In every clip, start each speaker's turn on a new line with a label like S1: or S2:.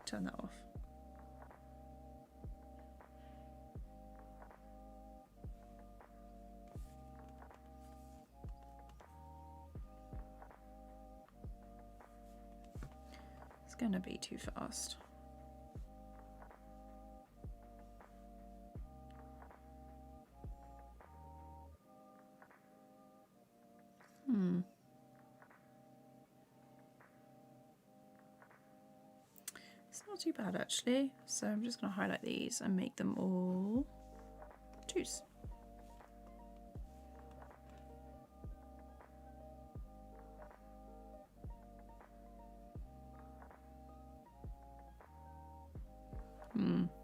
S1: turn that off. It's gonna be too fast. It's not too bad actually. So I'm just going to highlight these and make them all 2s.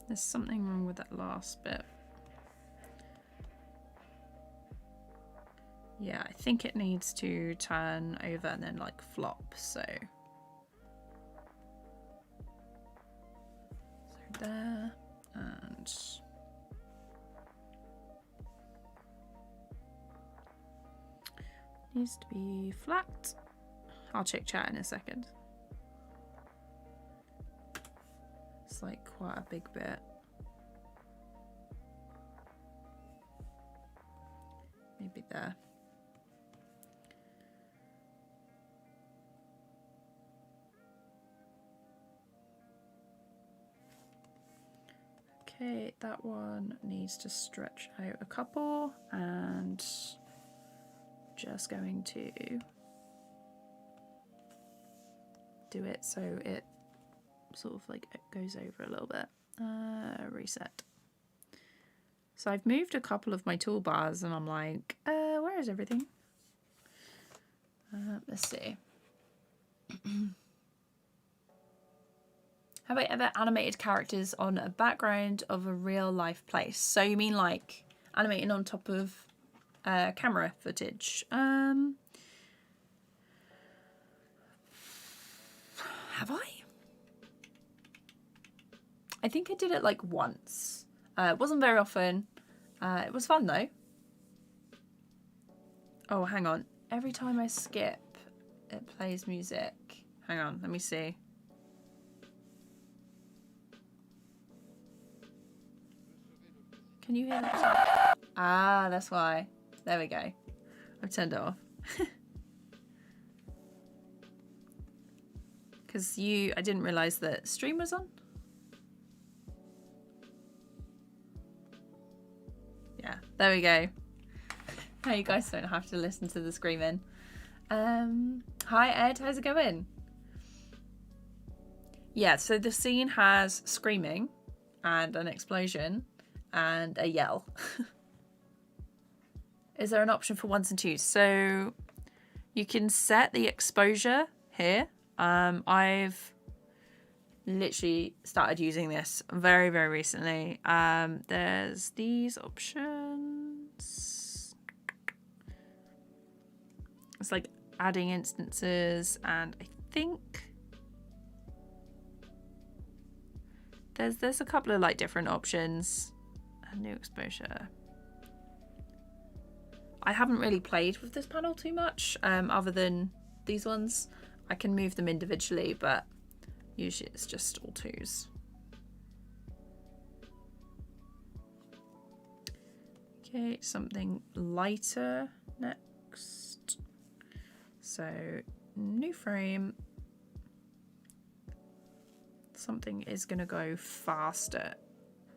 S1: There's something wrong with that last bit. Yeah, I think it needs to turn over and then like flop, so there, and needs to be flat. I'll check chat in a second. It's like quite a big bit. Maybe there. Okay, that one needs to stretch out a couple, and just going to do it so it sort of like it goes over a little bit. Reset. So I've moved a couple of my toolbars and I'm like, where is everything? Let's see. Have I ever animated characters on a background of a real life place? So you mean like animating on top of camera footage? Have I? I think I did it like once. It wasn't very often. It was fun though. Oh, hang on. Every time I skip, it plays music. Hang on, let me see. Can you hear that? Ah, that's why. There we go. I've turned it off. Because I didn't realise that stream was on. Yeah, there we go. Now you guys don't have to listen to the screaming. Hi Ed, how's it going? Yeah, so the scene has screaming and an explosion and a yell. Is there an option for 1s and 2s? So you can set the exposure here. I've literally started using this very, very recently. There's these options. It's like adding instances, and I think there's a couple of like different options. A new exposure. I haven't really played with this panel too much, other than these ones. I can move them individually, but usually it's just all 2s. Okay, something lighter next. So, new frame. Something is going to go faster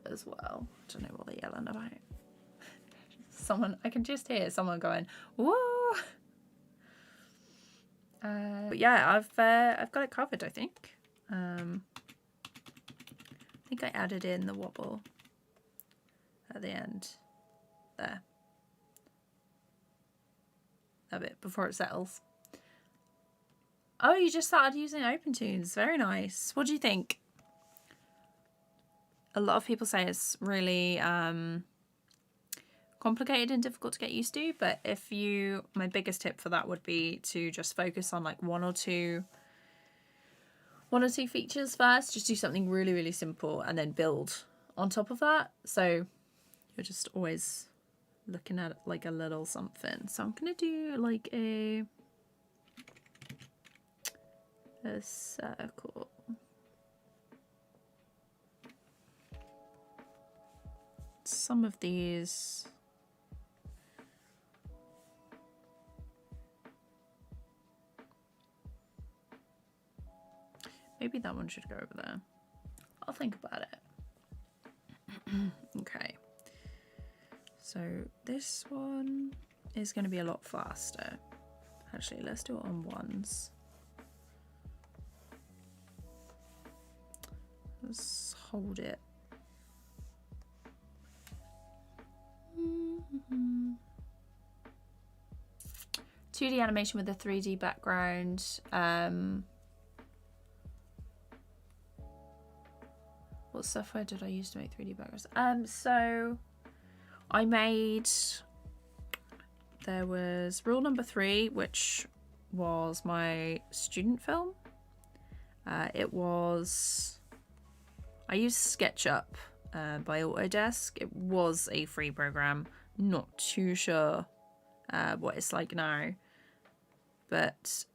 S1: as well. I don't know what they're yelling about. I can just hear someone going, whoa! But yeah, I've got it covered, I think. I think I added in the wobble at the end there. A bit before it settles. Oh, you just started using OpenTunes. Very nice. What do you think? A lot of people say it's really complicated and difficult to get used to, but my biggest tip for that would be to just focus on like one or two features first. Just do something really, really simple and then build on top of that. So you're just always looking at like a little something. So I'm gonna do like a circle. some of these. Maybe that one should go over there. I'll think about it. Okay. So this one is going to be a lot faster. Actually, let's do it on ones. Let's hold it. 2D animation with a 3D background. What software did I use to make 3D backgrounds? So I made, there was rule number 3, which was my student film. It was, I used SketchUp by Autodesk. It was a free program. Not too sure what it's like now, but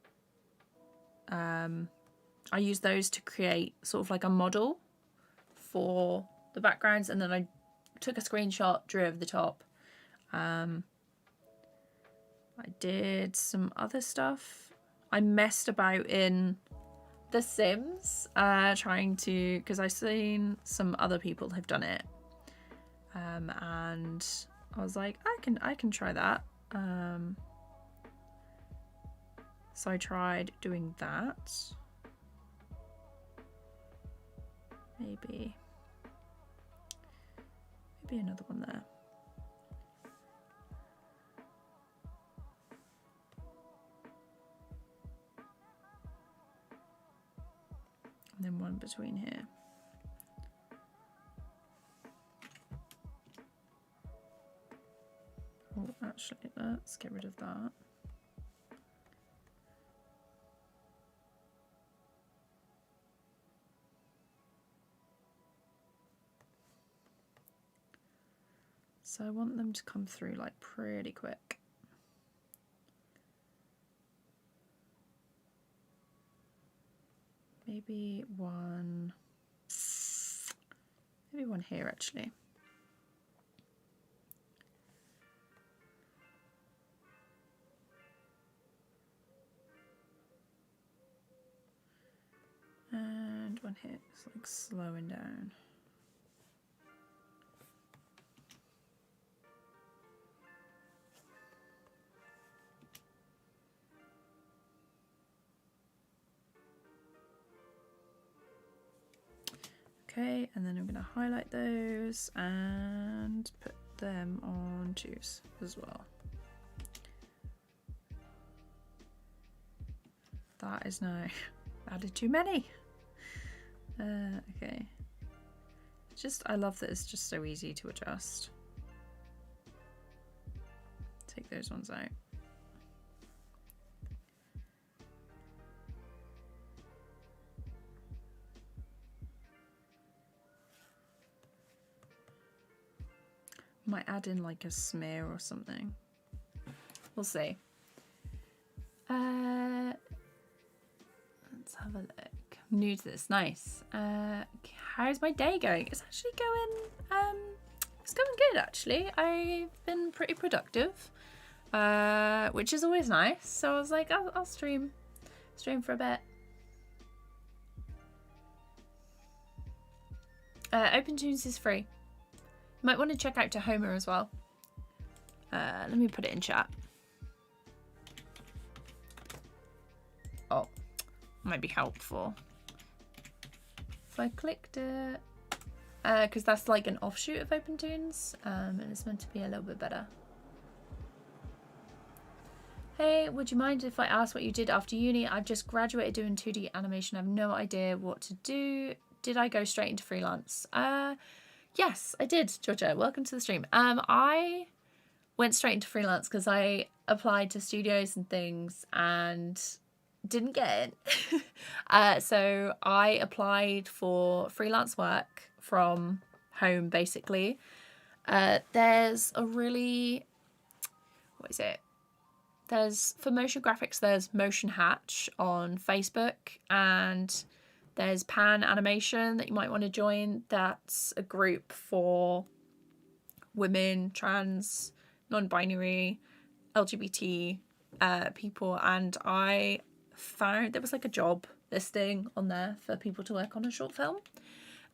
S1: I used those to create sort of like a model for the backgrounds, and then I took a screenshot, drew over the top. I did some other stuff. I messed about in The Sims, trying to, because I've seen some other people have done it, and I was like, I can try that. So I tried doing that. Maybe another one there. And then one between here. Oh, actually, let's get rid of that. So I want them to come through like pretty quick. Maybe one here actually. And one here, it's like slowing down. Okay, and then I'm going to highlight those and put them on juice as well. That is now added too many. Okay. I love that it's just so easy to adjust. Take those ones out. Might add in like a smear or something. We'll see. Let's have a look. I'm new to this. Nice. How's my day going? It's actually going it's going good actually. I've been pretty productive, which is always nice. So I was like, I'll stream for a bit. OpenTunes is free. You might want to check out Tahoma as well. Let me put it in chat. Oh, might be helpful if I clicked it, because that's like an offshoot of OpenTunes, and it's meant to be a little bit better. Hey, would you mind if I ask what you did after uni? I've just graduated doing 2D animation. I have no idea what to do. Did I go straight into freelance? Yes, I did, Georgia. Welcome to the stream. I went straight into freelance because I applied to studios and things and didn't get it. So I applied for freelance work from home, basically. There's a really, what is it? There's, for motion graphics, there's Motion Hatch on Facebook, and there's Pan Animation that you might want to join. That's a group for women, trans, non-binary, LGBT people, and I found there was like a job listing on there for people to work on a short film,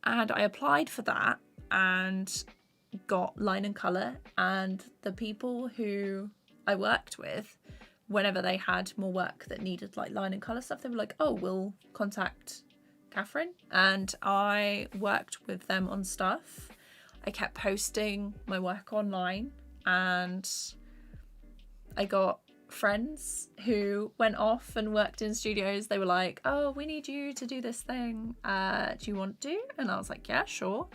S1: and I applied for that and got line and colour. And the people who I worked with, whenever they had more work that needed like line and colour stuff, they were like, oh, we'll contact Catherine. And I worked with them on stuff. I kept posting my work online, and I got friends who went off and worked in studios. They were like, oh, we need you to do this thing, do you want to? And I was like, yeah, sure.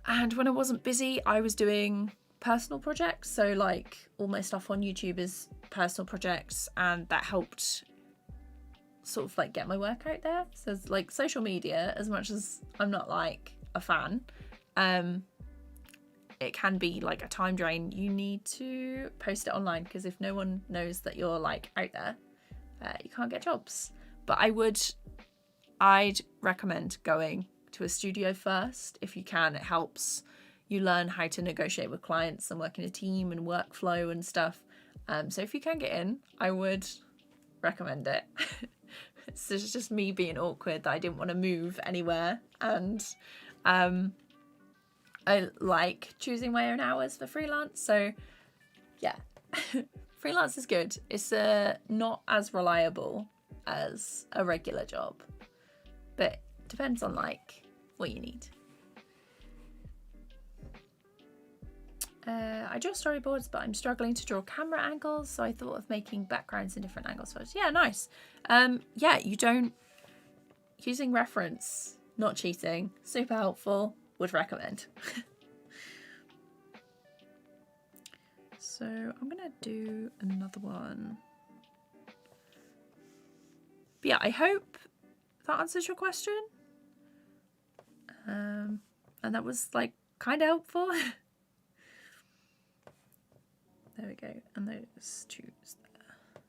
S1: And when I wasn't busy, I was doing personal projects. So like all my stuff on YouTube is personal projects, and that helped sort of like get my work out there. So it's like social media, as much as I'm not like a fan, it can be like a time drain. You need to post it online, because if no one knows that you're like out there, you can't get jobs. But I'd recommend going to a studio first if you can. It helps you learn how to negotiate with clients and work in a team and workflow and stuff. So if you can get in, I would recommend it. It's just me being awkward that I didn't want to move anywhere, and I like choosing my own hours for freelance. So yeah, freelance is good. It's not as reliable as a regular job, but depends on like what you need. I draw storyboards, but I'm struggling to draw camera angles, so I thought of making backgrounds in different angles first. Yeah, nice. Yeah, using reference, not cheating, super helpful, would recommend. So I'm gonna do another one. But yeah, I hope that answers your question. And that was like kind of helpful. There we go, and those tubes there.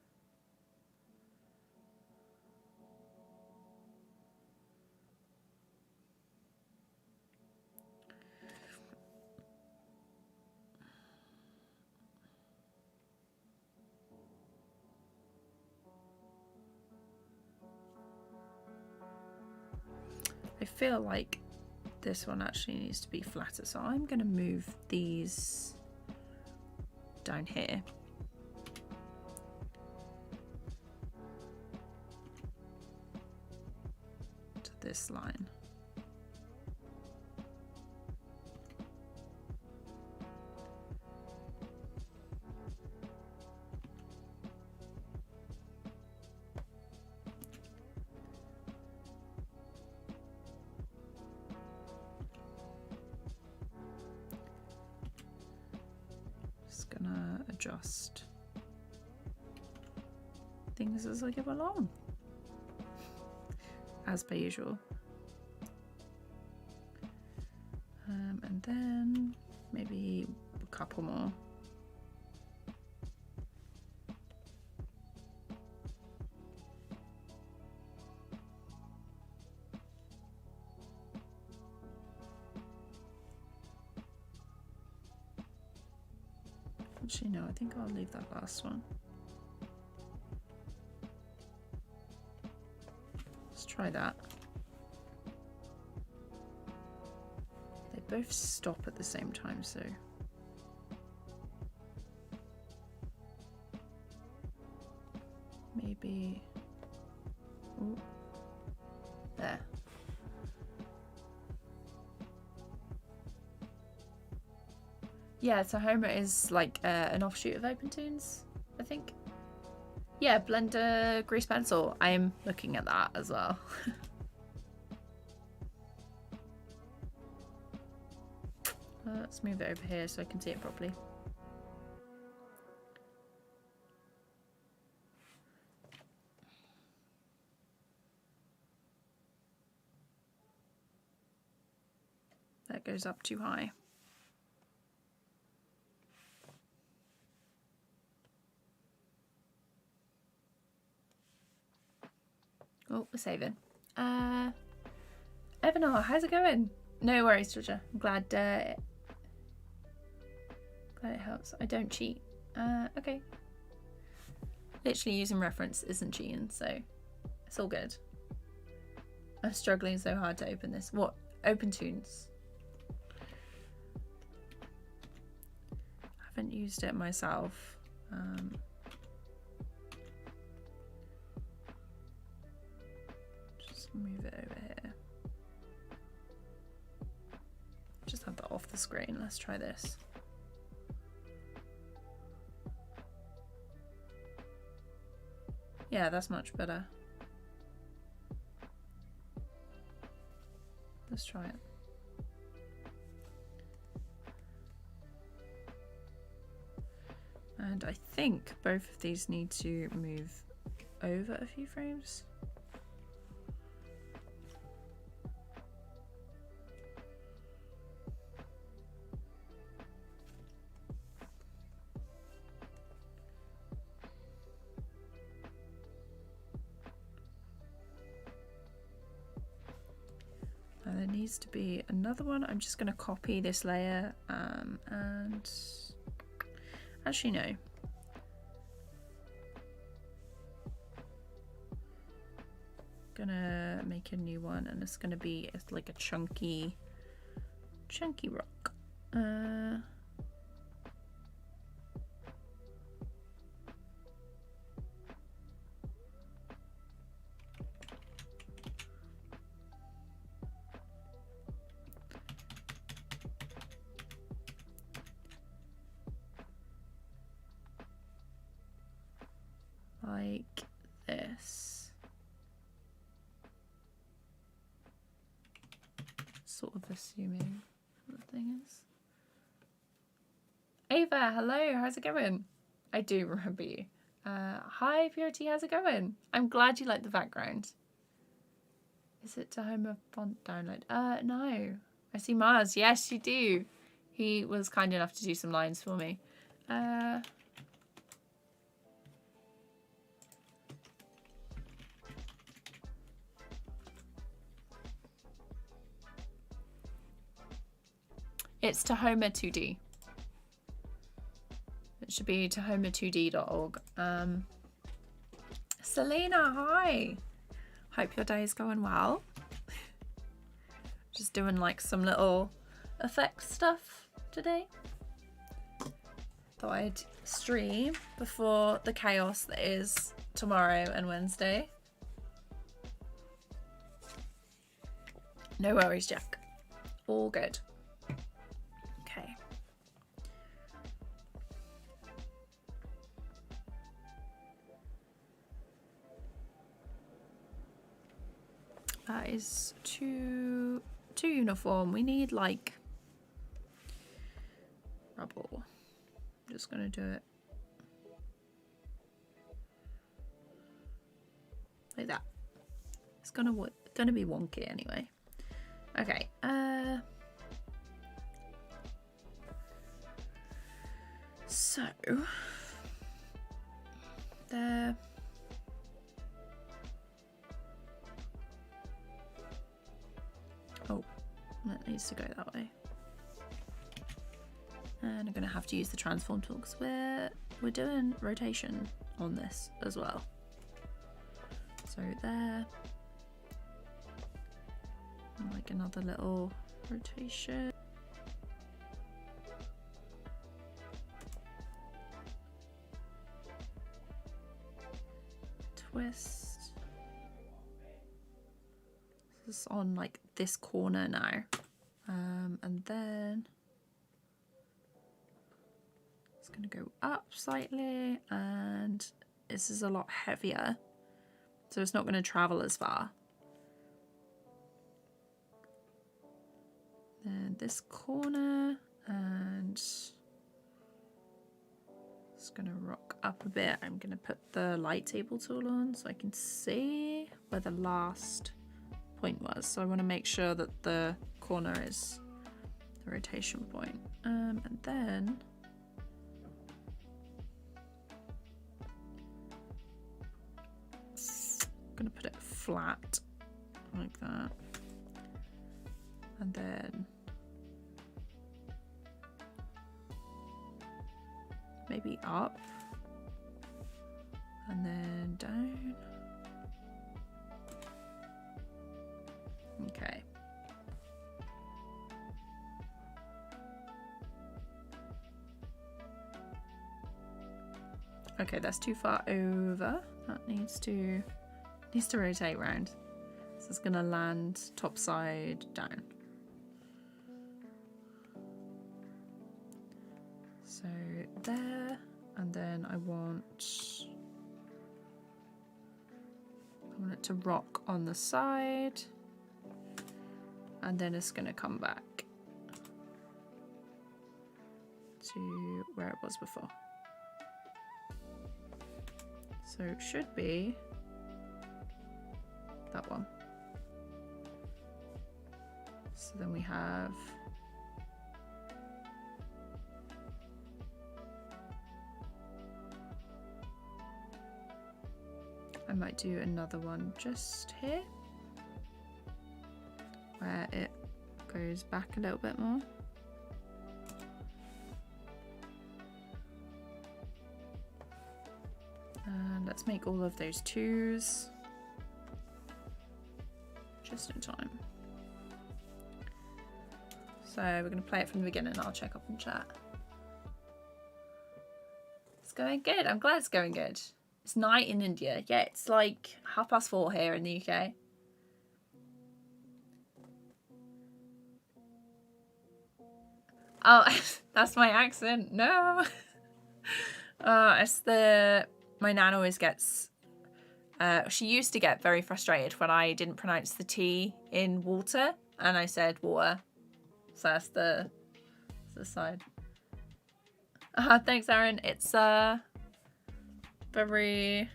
S1: I feel like this one actually needs to be flatter, so I'm going to move these down here. To this line. Gonna adjust things as I go along, as per usual. And then maybe a couple more. Actually, no, I think I'll leave that last one. Let's try that. They both stop at the same time, so. Maybe. Ooh. There. Yeah, so Homer is like an offshoot of OpenToons, I think. Yeah, Blender Grease Pencil. I am looking at that as well. Let's move it over here so I can see it properly. That goes up too high. Oh, we're saving. Evanar, how's it going? No worries, Georgia. I'm glad Glad it helps. I don't cheat. Okay. Literally using reference isn't cheating, so it's all good. I'm struggling so hard to open this. What? Open Tunes. I haven't used it myself. Just move it over here. Just have that off the screen. Let's try this. Yeah, that's much better. Let's try it. And I think both of these need to move over a few frames. And there needs to be another one. I'm just going to copy this layer and actually no. Gonna make a new one, and it's gonna be like a chunky rock. Like this. Sort of assuming what the thing is. Ava, hello, how's it going? I do remember you. Hi Purity, how's it going? I'm glad you like the background. Is it to home a font download? No. I see Mars. Yes, you do. He was kind enough to do some lines for me. It's Tahoma2D. It should be tahoma2d.org. Selena, hi. Hope your day is going well. Just doing like some little effects stuff today. Thought I'd stream before the chaos that is tomorrow and Wednesday. No worries, Jack. All good. Okay. That is too uniform. We need like rubble. I'm just gonna do it like that. It's gonna be wonky anyway. Okay. So there. Oh, that needs to go that way. And I'm gonna have to use the transform tool because we're doing rotation on this as well. So there. And like another little rotation. Twist. This is on like this corner now. And then it's going to go up slightly, and this is a lot heavier, so it's not going to travel as far. Then this corner, and it's going to rock up a bit. I'm going to put the light table tool on so I can see where the last point was. So I want to make sure that the corner is the rotation point. And then I'm going to put it flat like that. And then maybe up and then down. Okay. Okay, that's too far over. That needs to rotate round. So it's gonna land top side down. So there, and then I want it to rock on the side, and then it's gonna come back to where it was before. So it should be that one. So then we have I might do another one just here where it goes back a little bit more. And let's make all of those 2s just in time. So we're going to play it from the beginning. I'll check up in chat. It's going good. I'm glad it's going good. It's night in India. Yeah, it's like 4:30 here in the UK. Oh, that's my accent. No. It's my nan always gets, she used to get very frustrated when I didn't pronounce the T in water and I said water. So that's the side. Thanks, Aaron. It's very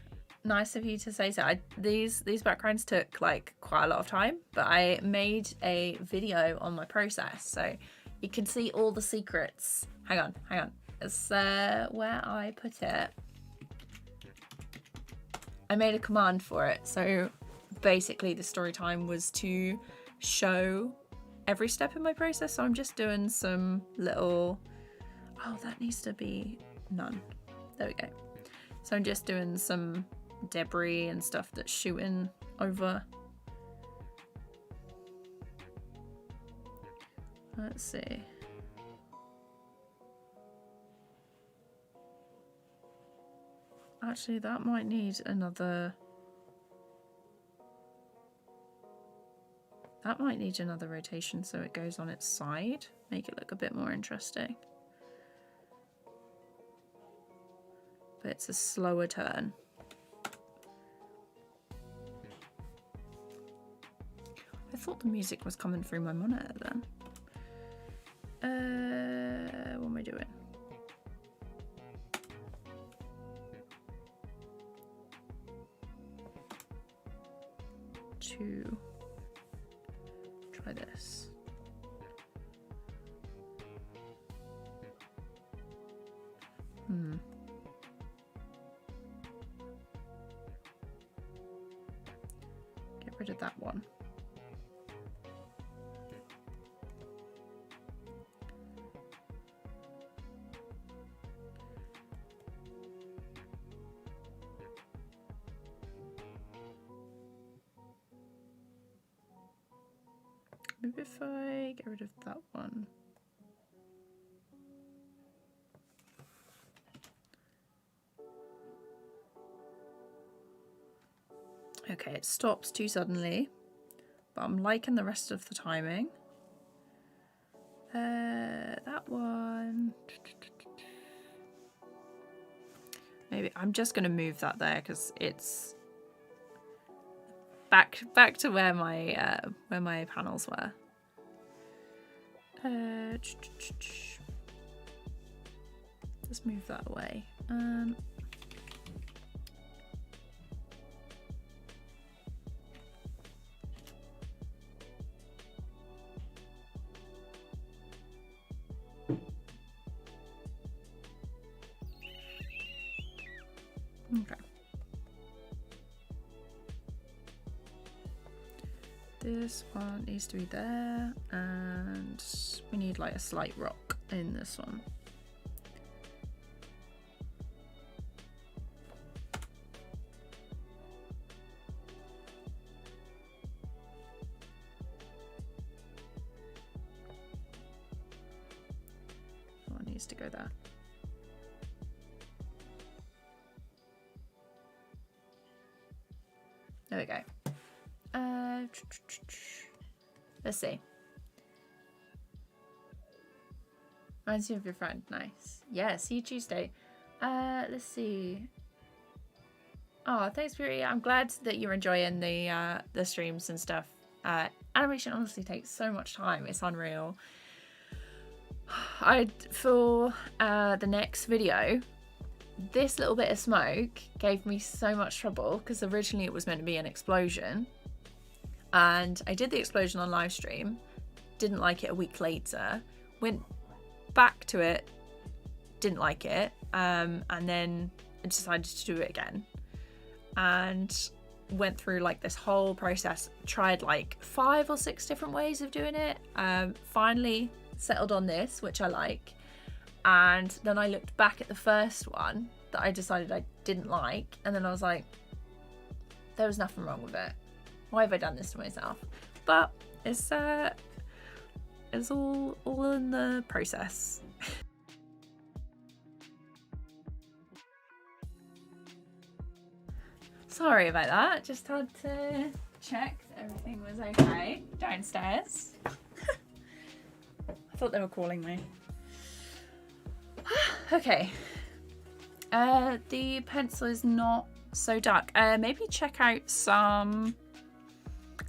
S1: nice of you to say so. These backgrounds took like quite a lot of time, but I made a video on my process, so you can see all the secrets. Hang on. It's where I put it. I made a command for it. So basically the story time was to show every step in my process. So I'm just doing some little, oh, that needs to be none. There we go. So I'm just doing some debris and stuff that's shooting over. Let's see. Actually, that might need another... That might need another rotation so it goes on its side. Make it look a bit more interesting. But it's a slower turn. I thought the music was coming through my monitor then. What am I doing? To try this. Get rid of that one. Maybe if I get rid of that one. Okay, it stops too suddenly, but I'm liking the rest of the timing. That one. Maybe I'm just going to move that there because it's back to where my panels were. Let's move that away. Okay. This one needs to be there, and we need like a slight rock in this one. to go there. There we go. Let's see. Reminds you of your friend. Nice. Yeah, see you Tuesday. Let's see. Oh, thanks, Puri. I'm glad that you're enjoying the streams and stuff. Animation honestly takes so much time. It's unreal. For the next video, this little bit of smoke gave me so much trouble because originally it was meant to be an explosion, and I did the explosion on live stream, didn't like it a week later, went back to it, didn't like it, and then I decided to do it again, and went through like this whole process, tried like 5 or 6 different ways of doing it, finally settled on this, which I like. And then I looked back at the first one that I decided I didn't like, and then I was like, there was nothing wrong with it. Why have I done this to myself? But it's all in the process. Sorry about that. Just had to check that everything was okay downstairs. I thought they were calling me. Okay. The pencil is not so dark. Maybe check out some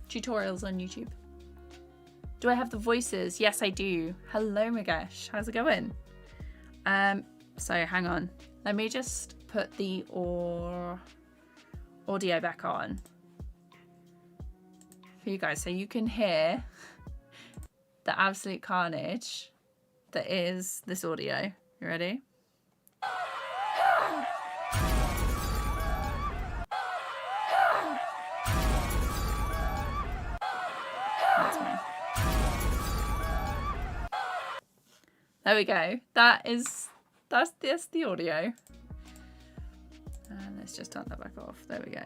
S1: tutorials on YouTube. Do I have the voices? Yes, I do. Hello, Magesh. How's it going? So hang on. Let me just put the audio back on for you guys so you can hear the absolute carnage that is this audio. You ready? That's me. There we go. That's the audio. And let's just turn that back off. There we go.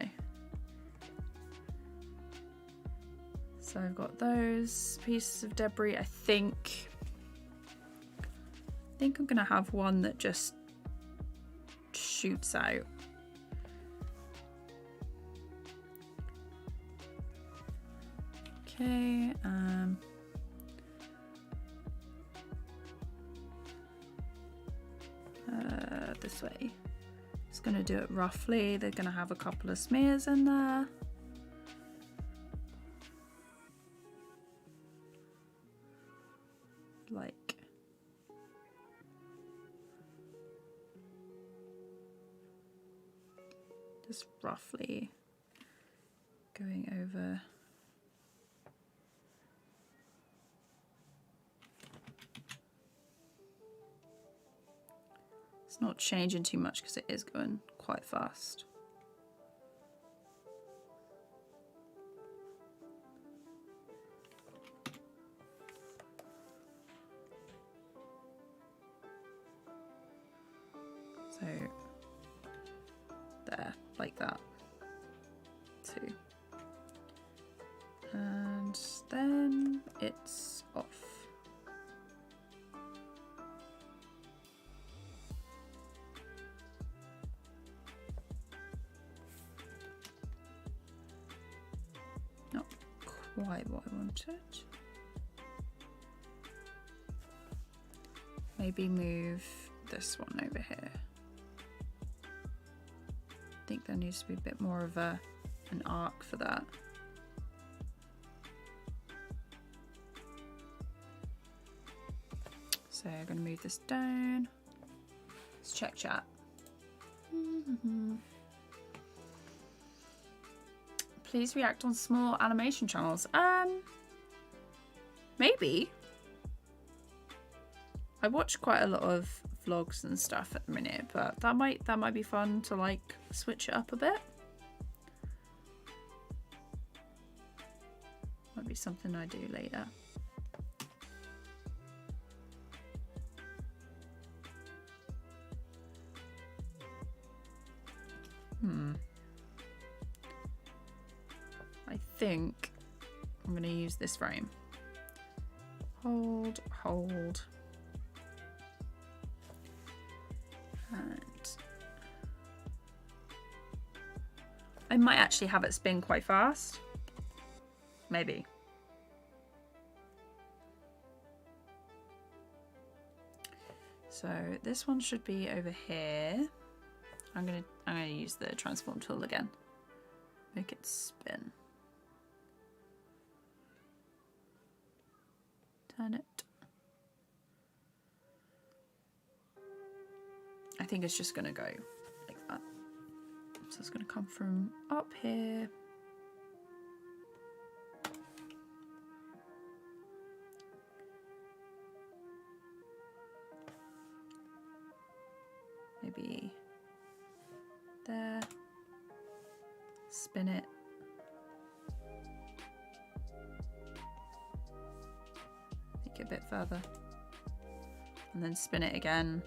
S1: So I've got those pieces of debris. I think I'm gonna have one that just shoots out. Okay, this way. Just gonna do it roughly. They're gonna have a couple of smears in there. Like just roughly going over. It's not changing too much because it is going quite fast. So there, like that. 2. And then it's off. Not quite what I wanted. Maybe move this one over here. I think there needs to be a bit more of an arc for that. So I'm going to move this down. Let's check chat. Please react on small animation channels. Maybe. I watch quite a lot of vlogs and stuff at the minute, but that might be fun to like switch it up a bit. Might be something I do later. I think I'm going to use this frame. Hold. I might actually have it spin quite fast. Maybe. So this one should be over here. I'm gonna use the transform tool again. Make it spin. Turn it. I think it's just gonna go like that. So it's gonna come from up here. Maybe there. Spin it. Make it a bit further. And then spin it again.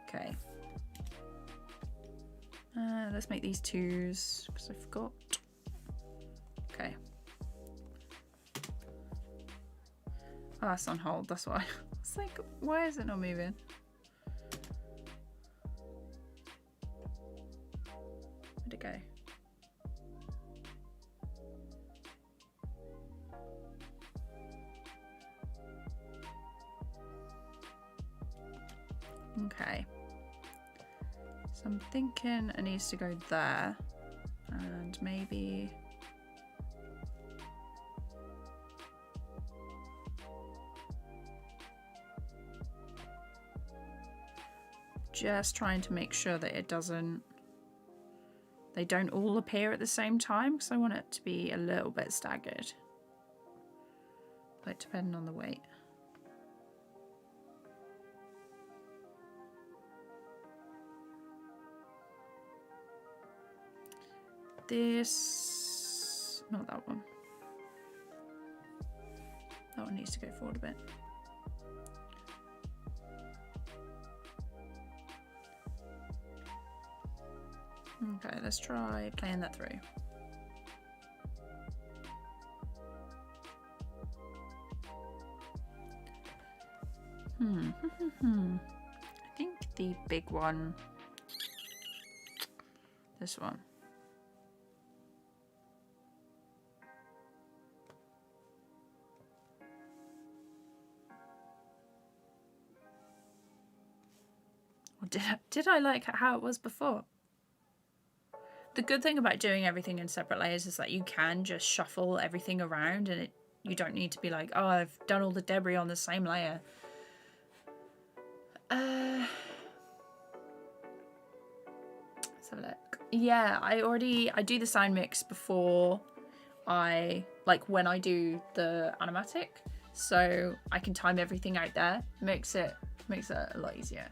S1: Okay. Let's make these twos because I forgot. Okay. Oh, that's on hold, that's why. It's like, why is it not moving? Where'd it go? Okay. So I'm thinking it needs to go there and maybe just trying to make sure that they don't all appear at the same time because I want it to be a little bit staggered, like depending on the weight. This, not that one. That one needs to go forward a bit. Okay, let's try playing that through. I think the big one, this one. Or did I like how it was before? The good thing about doing everything in separate layers is that you can just shuffle everything around and you don't need to be like, oh, I've done all the debris on the same layer. Let's have a look. Yeah, I do the sound mix before when I do the animatic, so I can time everything out there. Makes it a lot easier.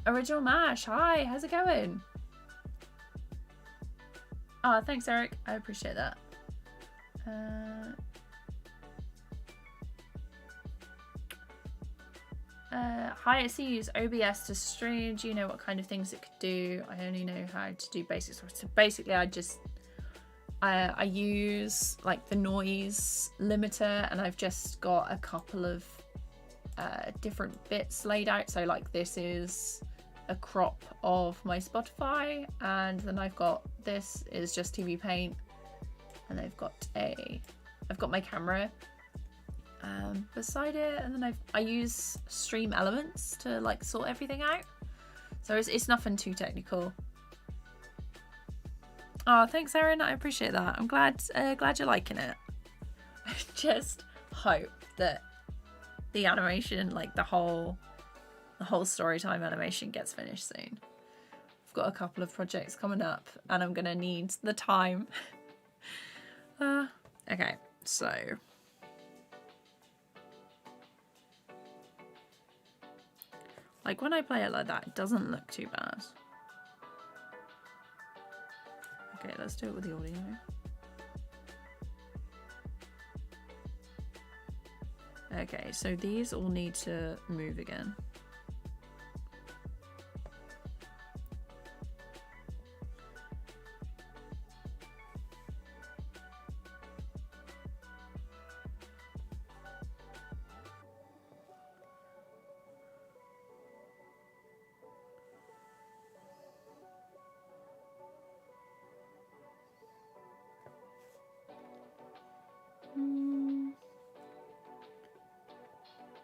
S1: Original Mash, hi, how's it going? Oh, thanks, Eric. I appreciate that. Hi, I see you use OBS to stream. Do you know what kind of things it could do? I only know how to do basic stuff. So basically, I use like the noise limiter, and I've just got a couple of different bits laid out. So like this is a crop of my Spotify, and then I've got this is just TVPaint, and I've got my camera beside it, and then I use Stream Elements to like sort everything out. So it's nothing too technical. Oh, thanks, Erin. I appreciate that. I'm glad you're liking it. I just hope that the animation, like the whole storytime animation, gets finished soon. I've got a couple of projects coming up, and I'm gonna need the time. Okay, so like when I play it like that, it doesn't look too bad. Okay, let's do it with the audio. Okay, so these all need to move again.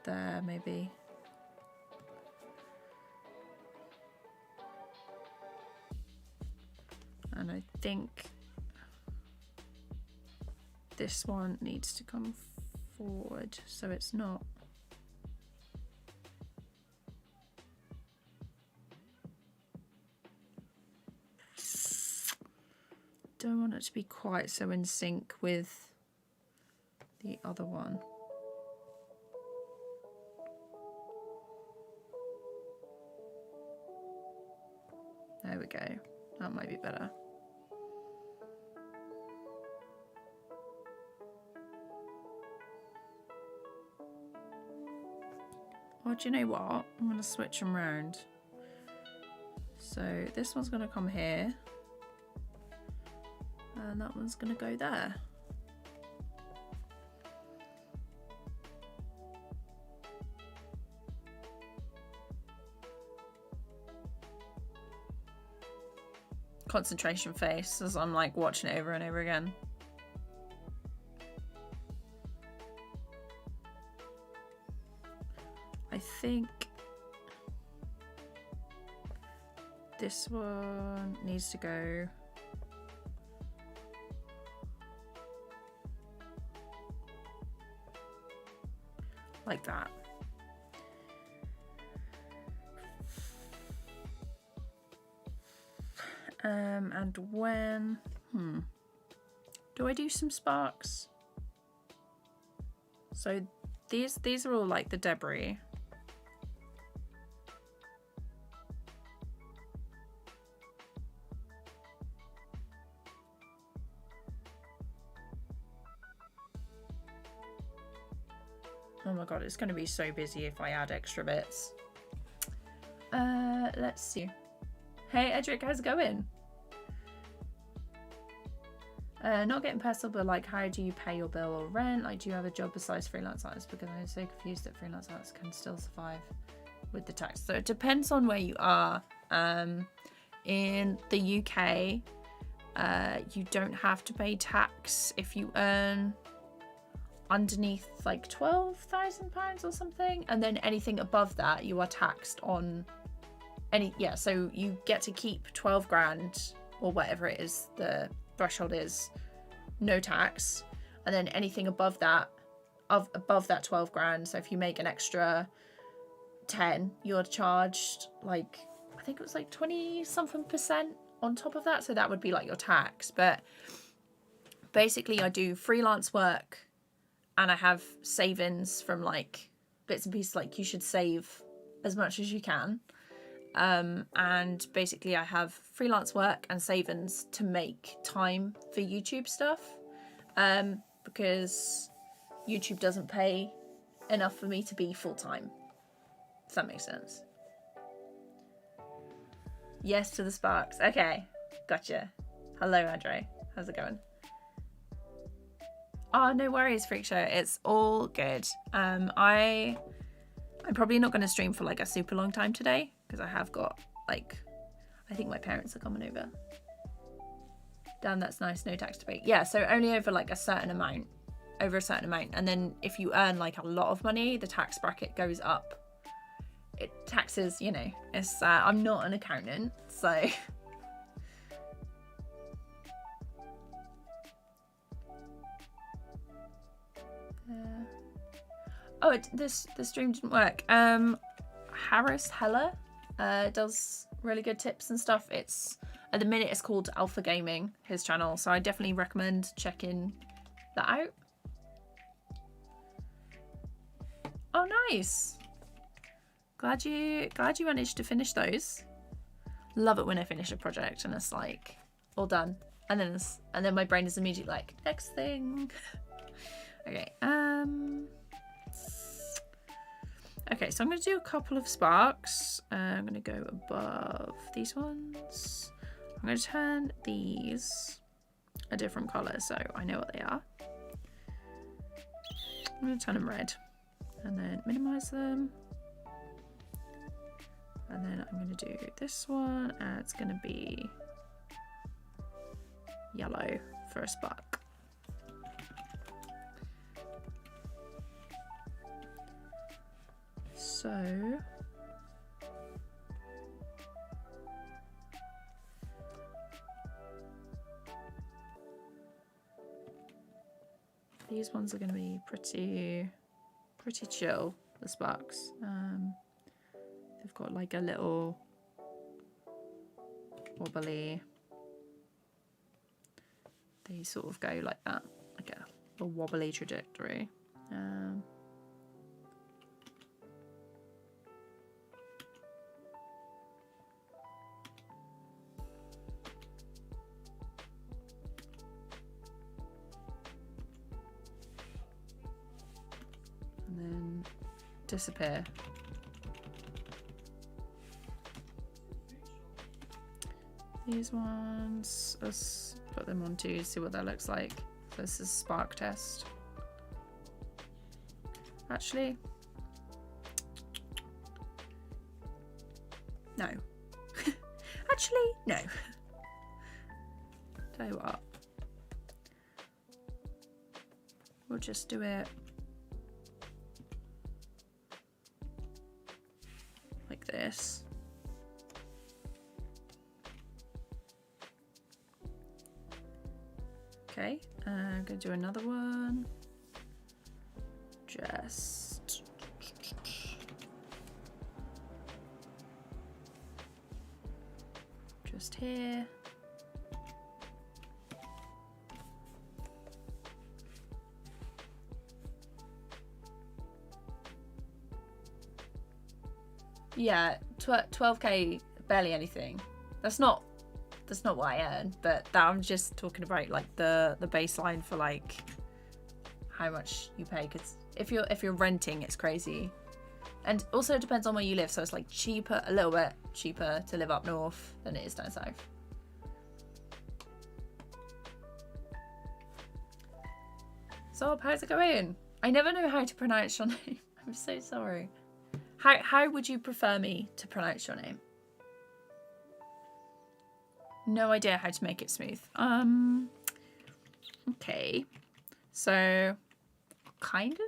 S1: there maybe. And I think this one needs to come forward so it's not. Don't want it to be quite so in sync with the other one. There we go. That might be better. Or do you know what? I'm going to switch them around. So this one's going to come here. And that one's going to go there. Concentration face as I'm like watching it over and over again. I think this one needs to go like that. And when, do I do some sparks? So these are all like the debris. Oh my god, it's going to be so busy if I add extra bits. Let's see. Hey Edric, how's it going? Not getting personal, but like, how do you pay your bill or rent? Like, do you have a job besides freelance artists? Because I'm so confused that freelance artists can still survive with the tax. So it depends on where you are. In the UK, you don't have to pay tax if you earn underneath like £12,000 or something, and then anything above that you are taxed on any. Yeah, so you get to keep 12 grand or whatever it is the threshold is, no tax, and then anything above that, above that 12 grand, so if you make an extra 10, you're charged like, I think it was like 20 something % on top of that, so that would be like your tax. But basically I do freelance work and I have savings from like bits and pieces. Like, you should save as much as you can. And basically I have freelance work and savings to make time for YouTube stuff, because YouTube doesn't pay enough for me to be full-time, if that makes sense. Yes to the sparks. Okay, gotcha. Hello Andre, how's it going? Oh, no worries, Freak Show. It's all good. I'm probably not going to stream for like a super long time today because I have got like, I think my parents are coming over. Damn, that's nice. No tax to pay. Yeah, so only over like a certain amount. Over a certain amount. And then if you earn like a lot of money, the tax bracket goes up. It taxes, you know, it's, I'm not an accountant, so... Oh, the stream didn't work. Harris Heller does really good tips and stuff. It's, at the minute, it's called Alpha Gaming, his channel, so I definitely recommend checking that out. Oh, nice. Glad you managed to finish those. Love it when I finish a project and it's like all done, and then my brain is immediately like, next thing. Okay. Okay, so I'm going to do a couple of sparks. I'm going to go above these ones. I'm going to turn these a different colour so I know what they are. I'm going to turn them red and then minimise them. And then I'm going to do this one, and it's going to be yellow for a spark. So these ones are going to be pretty chill, the sparks. They've got like a little wobbly, they sort of go like that, like a wobbly trajectory. And then disappear. These ones, let's put them on to see what that looks like. So this is spark test. Actually, no. Actually, no. Tell you what, we'll just do it like this. Okay, I'm gonna do another one. Just here. Yeah, 12k, barely anything. That's not what I earn, but that I'm just talking about like the baseline for like how much you pay, because if you're renting, it's crazy. And also it depends on where you live, so it's like cheaper, a little bit cheaper to live up north than it is down south. So how's it going? I never know how to pronounce your name. I'm so sorry. How would you prefer me to pronounce your name? No idea how to make it smooth. Okay. So kind of,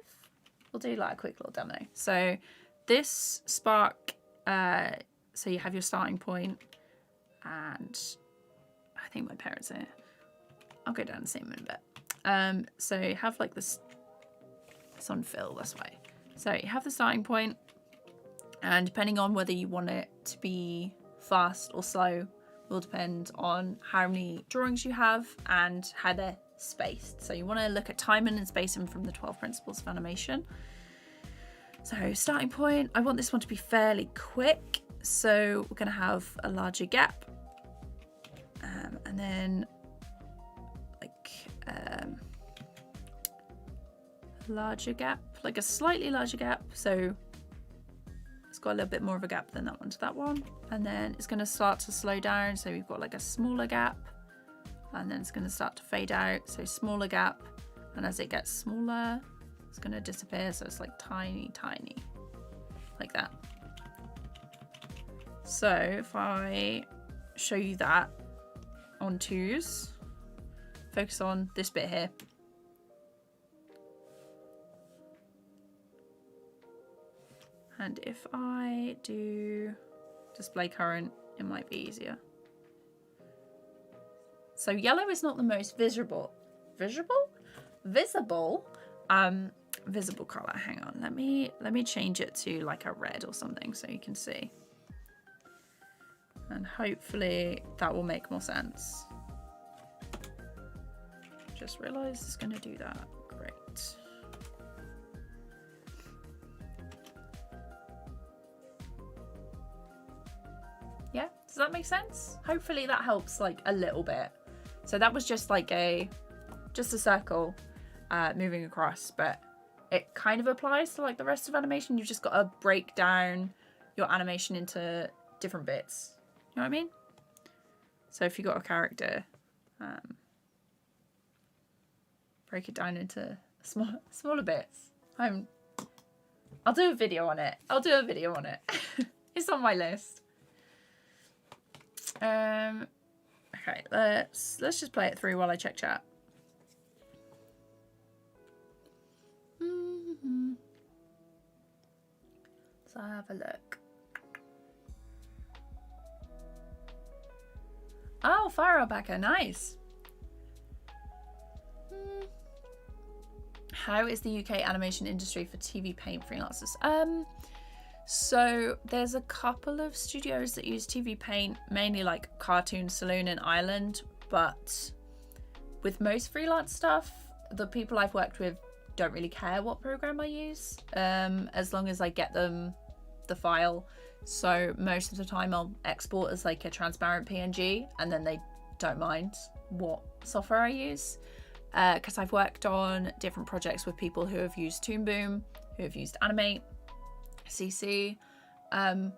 S1: we'll do like a quick little demo. So this spark, so you have your starting point, and I think my parents are here. I'll go down the same in a bit. So you have like this, it's on fill this way. So you have the starting point, and depending on whether you want it to be fast or slow will depend on how many drawings you have and how they're spaced. So you want to look at timing and spacing from the 12 principles of animation. So starting point, I want this one to be fairly quick, so we're going to have a larger gap, and then like larger gap, like a slightly larger gap, so it's got a little bit more of a gap than that one to that one. And then it's going to start to slow down, so we've got like a smaller gap, and then it's going to start to fade out, so smaller gap, and as it gets smaller it's going to disappear, so it's like tiny like that. So if I show you that on twos, focus on this bit here. And if I do display current, it might be easier. So yellow is not the most visible color. Hang on, let me change it to like a red or something so you can see. And hopefully that will make more sense. Just realized it's gonna do that. Great. Yeah, does that make sense? Hopefully that helps like a little bit. So that was just like just a circle moving across, but it kind of applies to like the rest of animation. You've just got to break down your animation into different bits. You know what I mean? So if you got a character, break it down into smaller bits. I'll do a video on it. It's on my list. Okay, let's just play it through while I check chat. So have a look. Oh, Fire Alpaca, nice. How is the UK animation industry for TVPaint freelancers? So there's a couple of studios that use TVPaint, mainly like Cartoon Saloon in Ireland, but with most freelance stuff, the people I've worked with don't really care what program I use, as long as I get them the file. So most of the time I'll export as like a transparent PNG, and then they don't mind what software I use, because I've worked on different projects with people who have used Toon Boom, who have used Animate, CC, and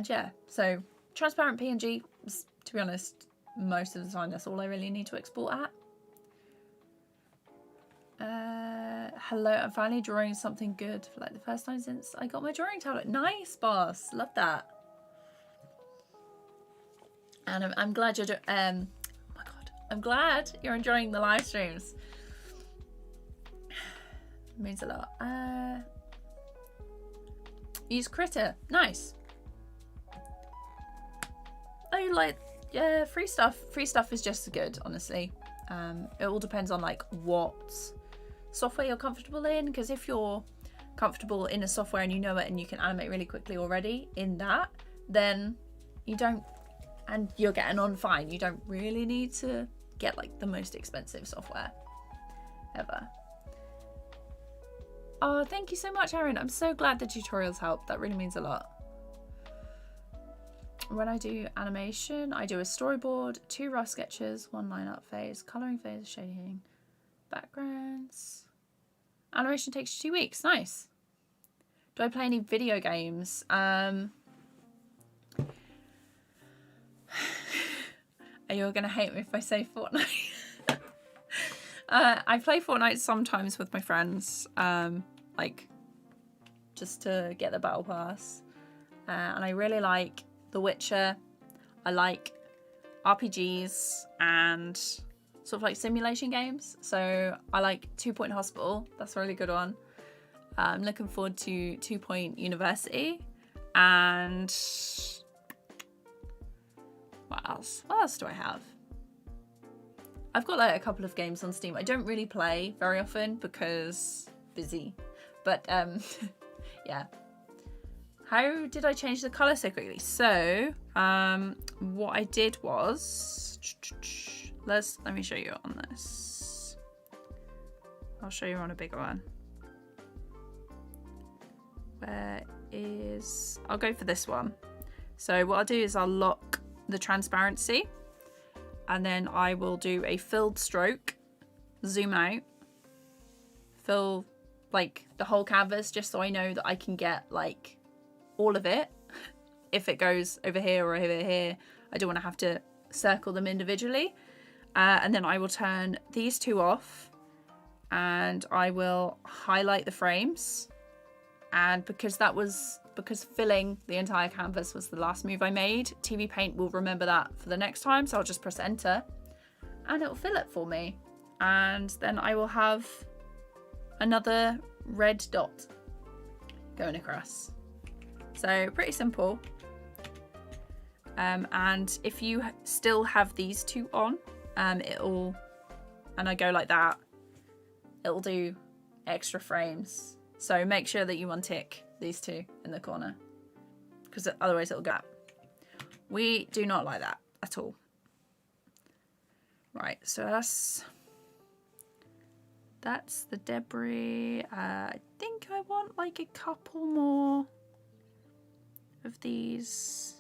S1: yeah, so transparent PNG is, to be honest, most of the time that's all I really need to export at. Hello, I'm finally drawing something good for like the first time since I got my drawing tablet. Nice, boss, love that. And I'm glad you're oh my god, I'm glad you're enjoying the live streams. It means a lot. Use Critter, nice. Oh, like, yeah, free stuff is just as good, honestly. It all depends on like what software you're comfortable in, because if you're comfortable in a software and you know it and you can animate really quickly already in that, then you don't, and you're getting on fine, you don't really need to get like the most expensive software ever. Oh, thank you so much, Aaron. I'm so glad the tutorials helped. That really means a lot. When I do animation, I do a storyboard, 2 rough sketches, 1 line art phase, colouring phase, shading, backgrounds. Animation takes 2 weeks. Nice. Do I play any video games? Are you all gonna hate me if I say Fortnite? I play Fortnite sometimes with my friends, like just to get the battle pass, and I really like The Witcher. I like RPGs and sort of like simulation games. So I like 2 Point Hospital. That's a really good one. I'm looking forward to 2 Point University. And what else? What else do I have? I've got like a couple of games on Steam. I don't really play very often because busy. But yeah. How did I change the colour so quickly? So what I did was, let me show you on this. I'll show you on a bigger one. Where is, I'll go for this one. So what I'll do is I'll lock the transparency, and then I will do a filled stroke, zoom out, fill like the whole canvas, just so I know that I can get like all of it. If it goes over here or over here, I don't want to have to circle them individually. And then I will turn these 2 off, and I will highlight the frames. And because filling the entire canvas was the last move I made, TVPaint will remember that for the next time. So I'll just press enter and it'll fill it for me. And then I will have another red dot going across. So pretty simple. And if you still have these 2 on, and I go like that, it'll do extra frames. So make sure that you untick these 2 in the corner, because otherwise it'll go. We do not like that at all. Right, so that's the debris. I think I want like a couple more of these.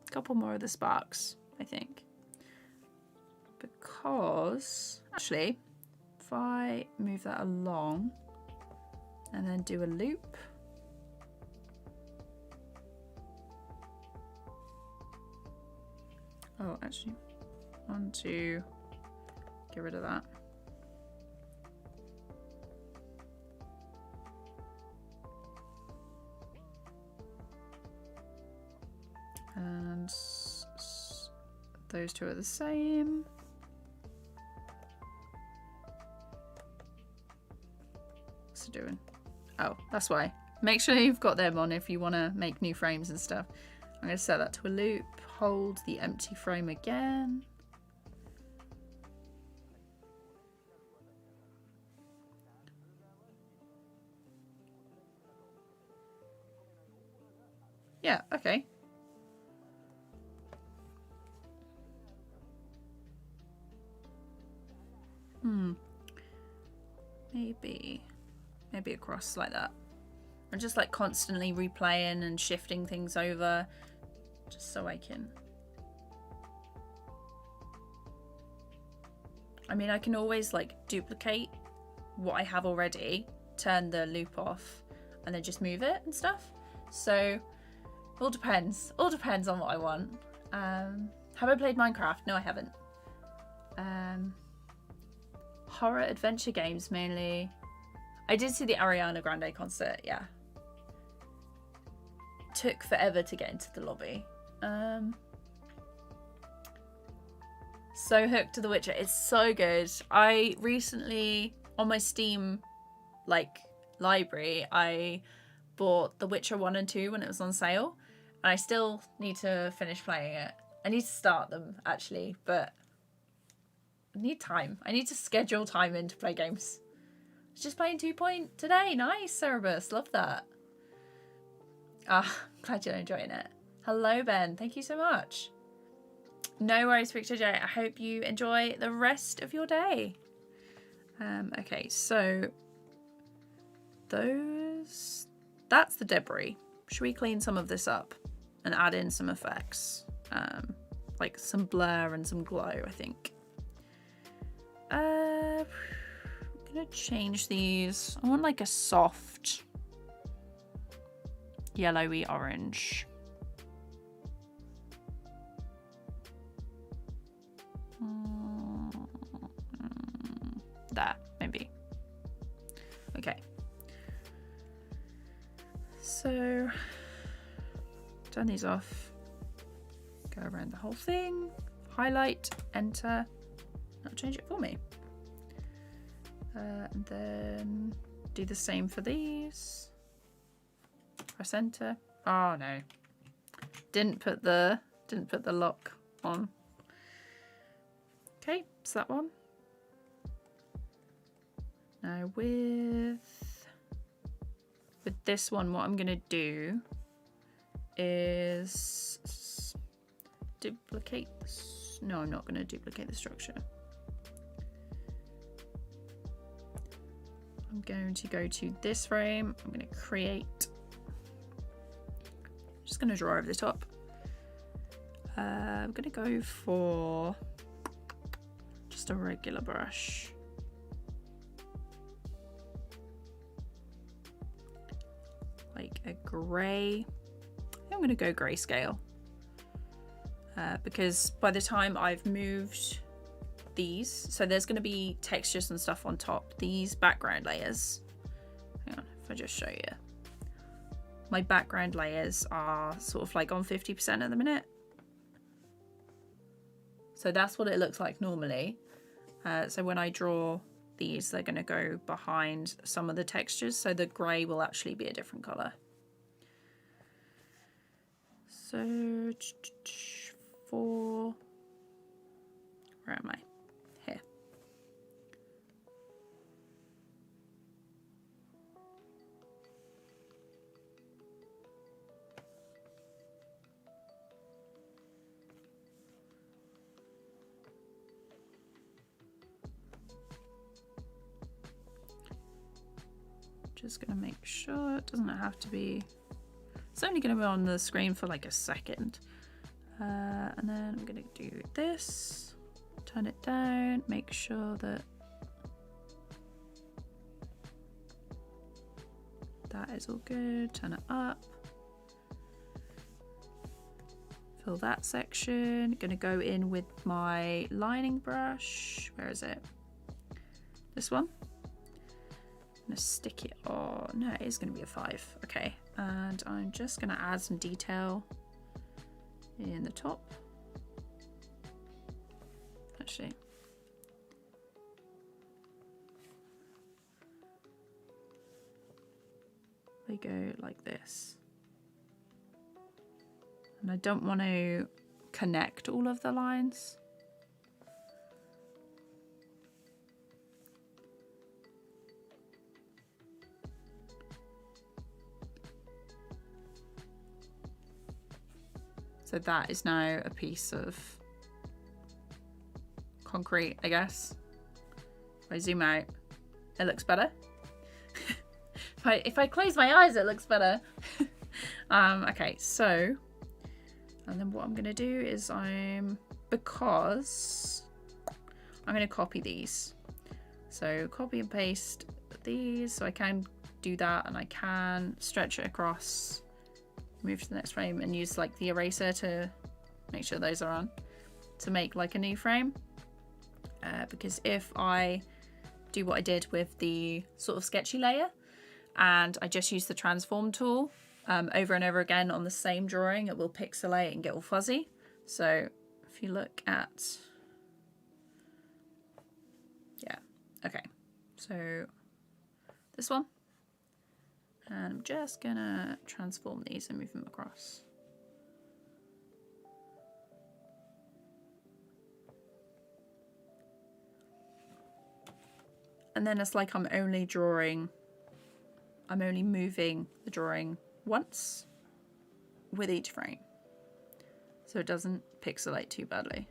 S1: A couple more of the sparks, I think. Because, actually, if I move that along and then do a loop. Oh, actually, I want to get rid of that. And those 2 are the same. What's it doing? Oh, that's why. Make sure you've got them on if you want to make new frames and stuff. I'm going to set that to a loop. Hold the empty frame again. Yeah, okay. Maybe across like that. I'm just like constantly replaying and shifting things over just so I can. I mean, I can always like duplicate what I have already, turn the loop off, and then just move it and stuff. So all depends. All depends on what I want. Have I played Minecraft? No, I haven't. Horror adventure games mainly. I did see the Ariana Grande concert, yeah. Took forever to get into the lobby. So hooked to The Witcher. It's so good. I recently, on my Steam like library, I bought The Witcher 1 and 2 when it was on sale. And I still need to finish playing it. I need to start them actually, but I need time. I need to schedule time in to play games. I was just playing 2 Point today. Nice, Cerebus. Love that. Glad you're enjoying it. Hello, Ben. Thank you so much. No worries, Victor J. I hope you enjoy the rest of your day. Okay, so that's the debris. Should we clean some of this up and add in some effects? Like some blur and some glow, I think. I'm gonna change these. I want like a soft yellowy orange. There, maybe. Okay. So turn these off. Go around the whole thing. Highlight, enter. That'll change it for me. And then do the same for these. Press enter. Oh no. Didn't put the lock on. Okay, it's that one. Now with this one, what I'm gonna do is duplicate this. No, I'm not gonna duplicate the structure. I'm going to go to this frame. I'm gonna create. I'm just gonna draw over the top. I'm gonna go for just a regular brush. Like a grey. I think I'm gonna go grayscale. Because by the time I've moved these, so there's gonna be textures and stuff on top. These background layers. Hang on, if I just show you. My background layers are sort of like on 50% at the minute. So that's what it looks like normally. So when I draw these, they're going to go behind some of the textures, so the grey will actually be a different colour. So for, where am I? Here. Just gonna make sure it doesn't have to be, it's only gonna be on the screen for like a second. And then I'm gonna do this, turn it down, make sure that that is all good, turn it up. Fill that section. Gonna go in with my lining brush. Where is it? This one. I'm gonna stick it on. No, it is gonna be a 5. Okay, and I'm just gonna add some detail in the top. Actually, they go like this. And I don't want to connect all of the lines. So that is now a piece of concrete, I guess. If I zoom out, it looks better. If I close my eyes, it looks better. Okay, so, and then what I'm gonna do is because I'm gonna copy these. So copy and paste these, so I can do that, and I can stretch it across, move to the next frame, and use like the eraser to make sure those are on, to make like a new frame. Because if I do what I did with the sort of sketchy layer, and I just use the transform tool over and over again on the same drawing, it will pixelate and get all fuzzy. So if you look at, yeah, okay, so this one, and I'm just gonna transform these and move them across. And then it's like I'm only moving the drawing once with each frame, so it doesn't pixelate too badly.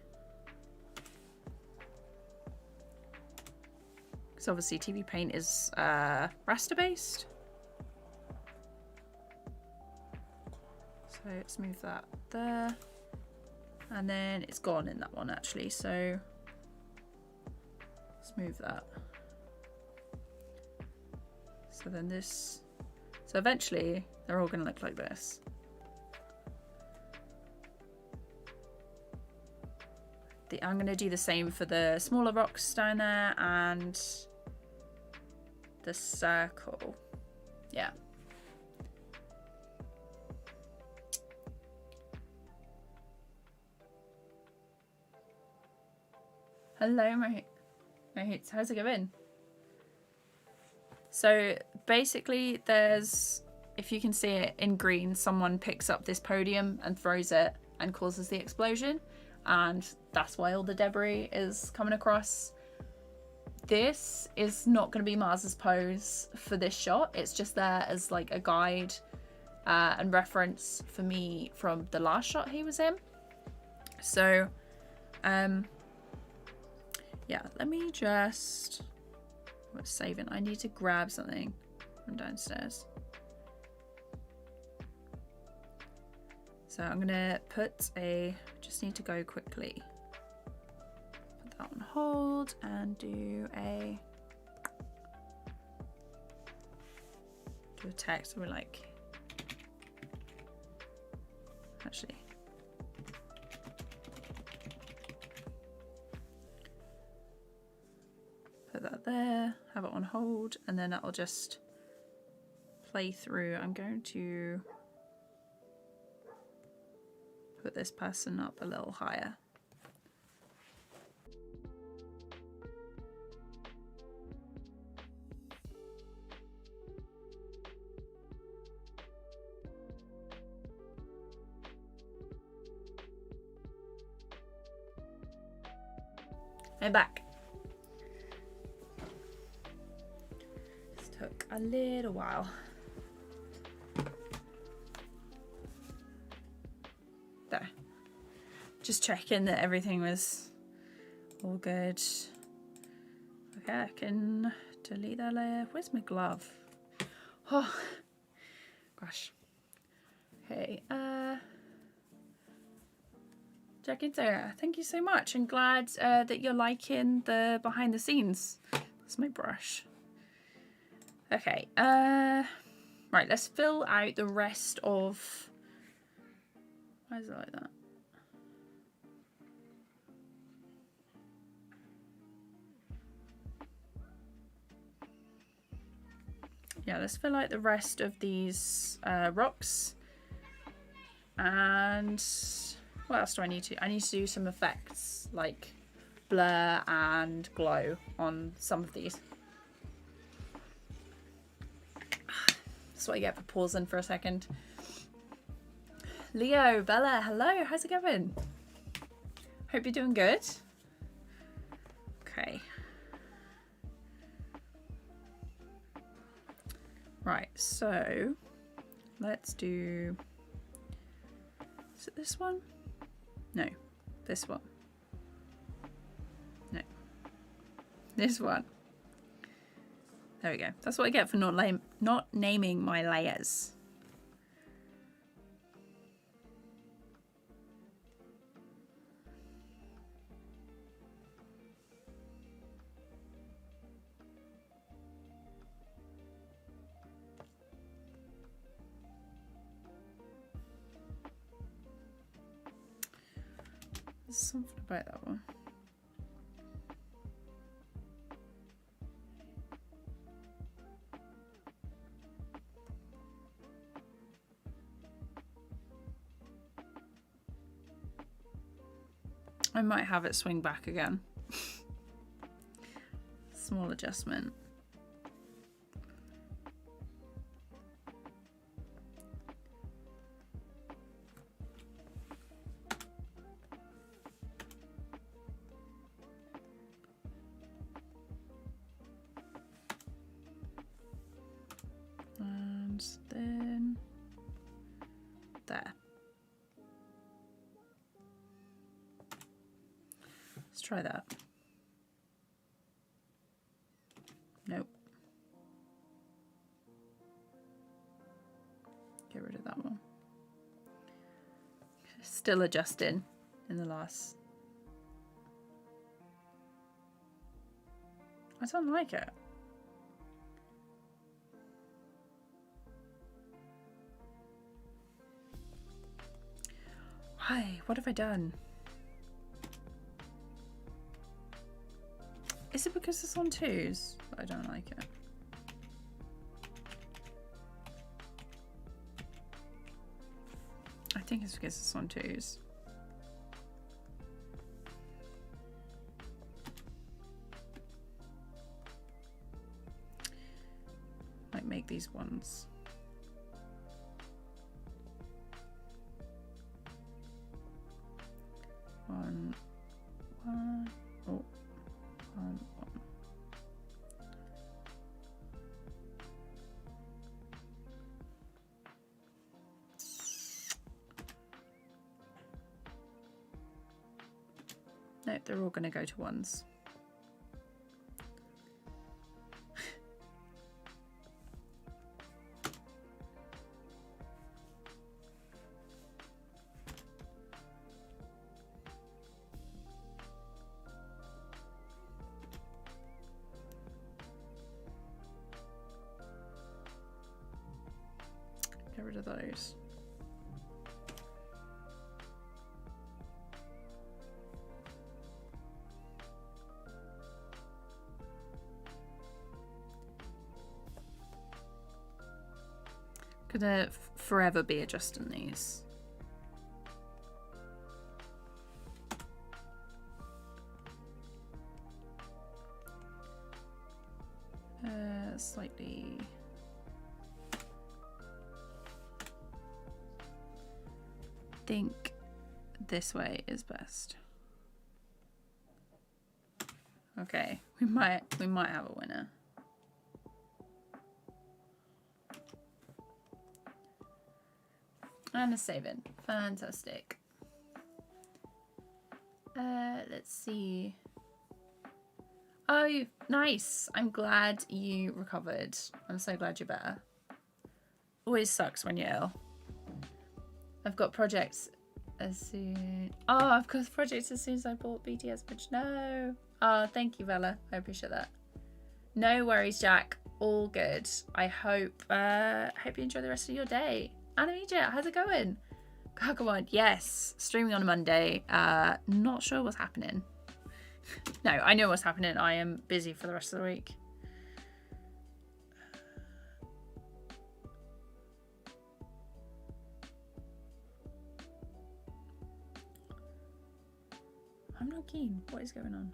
S1: Because obviously TVPaint is raster based. So let's move that there. And then it's gone in that one actually, so let's move that. So then this, so eventually they're all gonna look like this. I'm gonna do the same for the smaller rocks down there and the circle. Yeah. Hello, my hoots. How's it going? So basically there's, if you can see it in green, someone picks up this podium and throws it and causes the explosion. And that's why all the debris is coming across. This is not going to be Mars's pose for this shot. It's just there as like a guide and reference for me from the last shot he was in. So, yeah, let me just, what's saving? I need to grab something from downstairs. So I'm gonna put just need to go quickly. Put that on hold and do a text. We're like, actually. Put that there, have it on hold, and then that'll just play through. I'm going to put this person up a little higher. I'm back. This took a little while. There. Just checking that everything was all good. Okay, I can delete that layer. Where's my glove? Oh, gosh. Okay, Jack and Sarah, thank you so much. I'm glad that you're liking the behind the scenes. That's my brush. Okay, right, let's fill out the rest of, why is it like that? Yeah, let's fill out the rest of these rocks. And what else do I need to? I need to do some effects like blur and glow on some of these. That's what I get for pausing for a second. Leo, Bella, hello, how's it going? Hope you're doing good. Okay. Right, so let's do, is it this one? No, this one. No, this one. There we go. That's what I get for not naming my layers. There's something about that one. I might have it swing back again. Small adjustment. And then there. Let's try that. Nope. Get rid of that one. Still adjusting in the last. I don't like it. Why? What have I done? Is it because it's on twos? I don't like it. I think it's because it's on twos. Might make these ones. One. Oh. One. Nope, they're all going to go to ones. Get rid of those. Gonna forever be adjusting these. Slightly. Think this way is best. Okay, we might have a winner. And a saving. Fantastic. Let's see. Oh, nice. I'm glad you recovered. I'm so glad you're better. Always sucks when you're ill. I've got projects as soon... Oh, I've got projects as soon as I bought BTS, but no. Oh, thank you, Bella. I appreciate that. No worries, Jack. All good. I hope you enjoy the rest of your day. ANIMATE, how's it going? Come on. Yes, streaming on a Monday. Not sure what's happening. No, I know what's happening. I am busy for the rest of the week. I'm not keen. What is going on?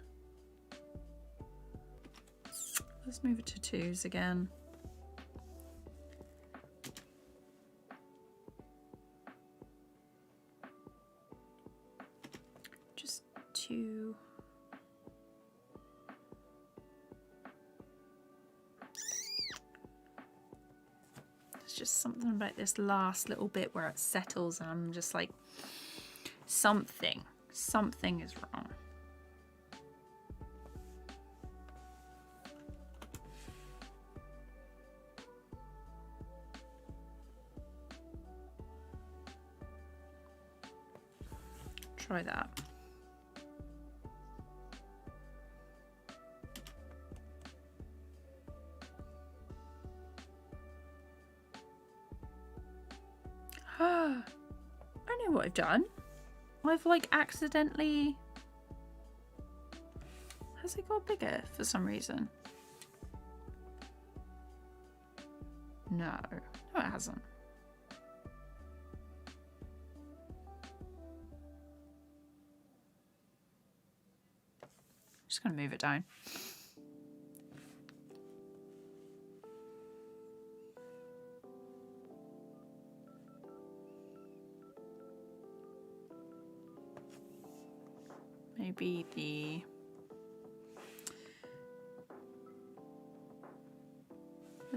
S1: Let's move it to twos again. There's just something about this last little bit where it settles and I'm just like, something is wrong. Try that. I know what I've done. I've like accidentally... Has it got bigger for some reason? No, it hasn't. Just gonna move it down. Maybe the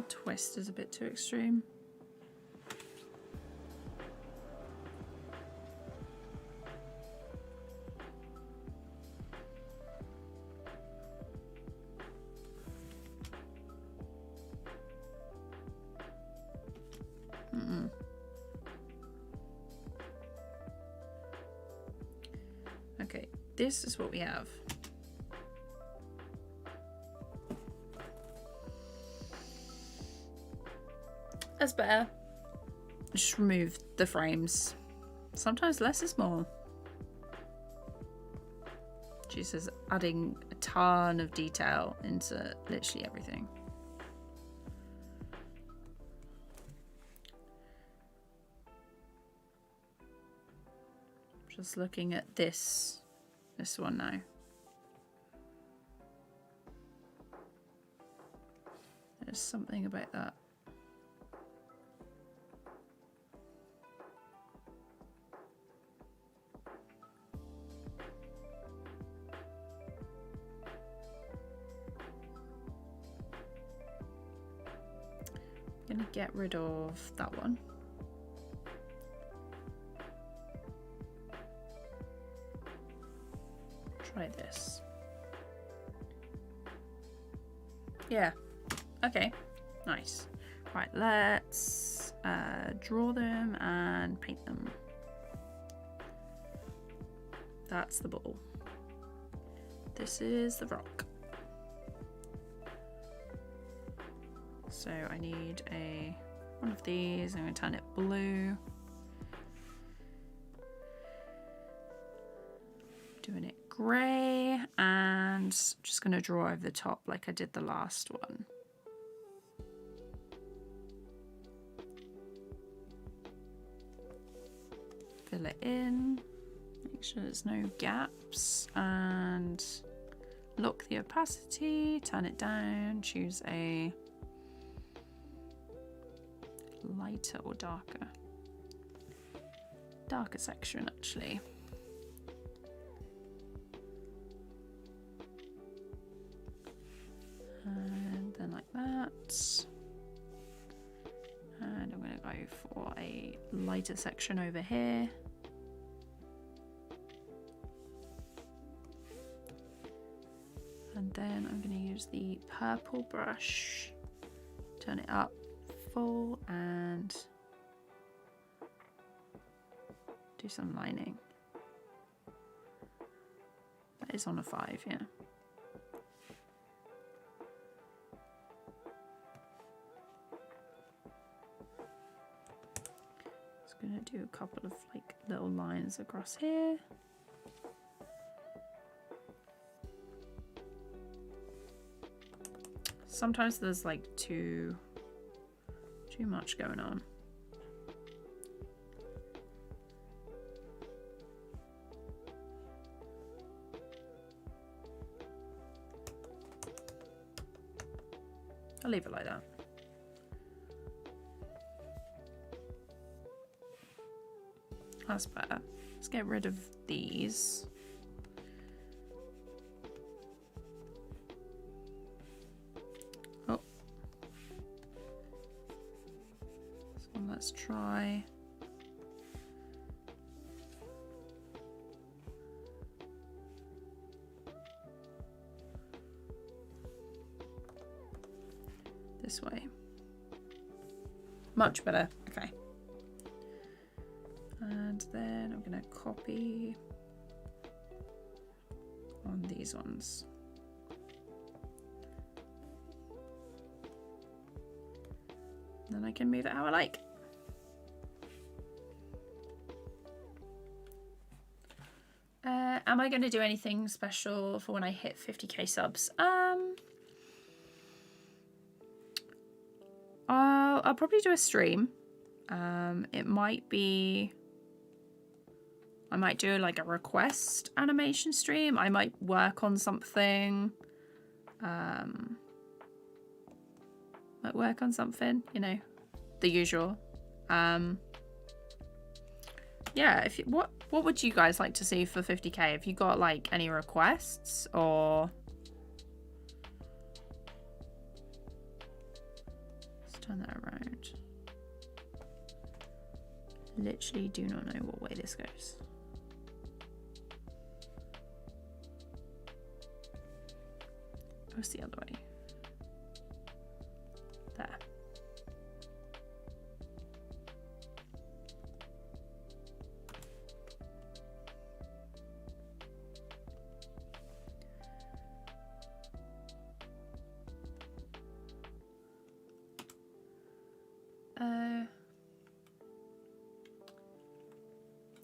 S1: twist is a bit too extreme. Okay, this is what we have. That's better. Just remove the frames. Sometimes less is more. Jesus, adding a ton of detail into literally everything. Just looking at this one now. There's something about that. I'm gonna get rid of that one. Try this. Yeah. Okay. Nice. Right, let's draw them and paint them. That's the ball. This is the rock. So I need one of these. I'm going to turn it blue. Doing it grey, and just going to draw over the top like I did the last one. Fill it in, make sure there's no gaps, and lock the opacity, turn it down, choose a lighter or darker section actually. And then like that. And I'm going to go for a lighter section over here. And then I'm going to use the purple brush, turn it up full, and do some lining. That is on a 5, yeah. Just gonna do a couple of like little lines across here. Sometimes there's like too much going on. I'll leave it like that. That's better. Let's get rid of these. Oh. Let's try. This way. Much better. Okay. And then I'm going to copy on these ones. Then I can move it how I like. Am I going to do anything special for when I hit 50k subs? I'll probably do a stream. It might be, I might do like a request animation stream. I might work on something. Might work on something, you know, the usual. Yeah, if you, what would you guys like to see for 50k? Have you got like any requests or? Let's turn that around. Literally do not know what way this goes. What's the other way? There.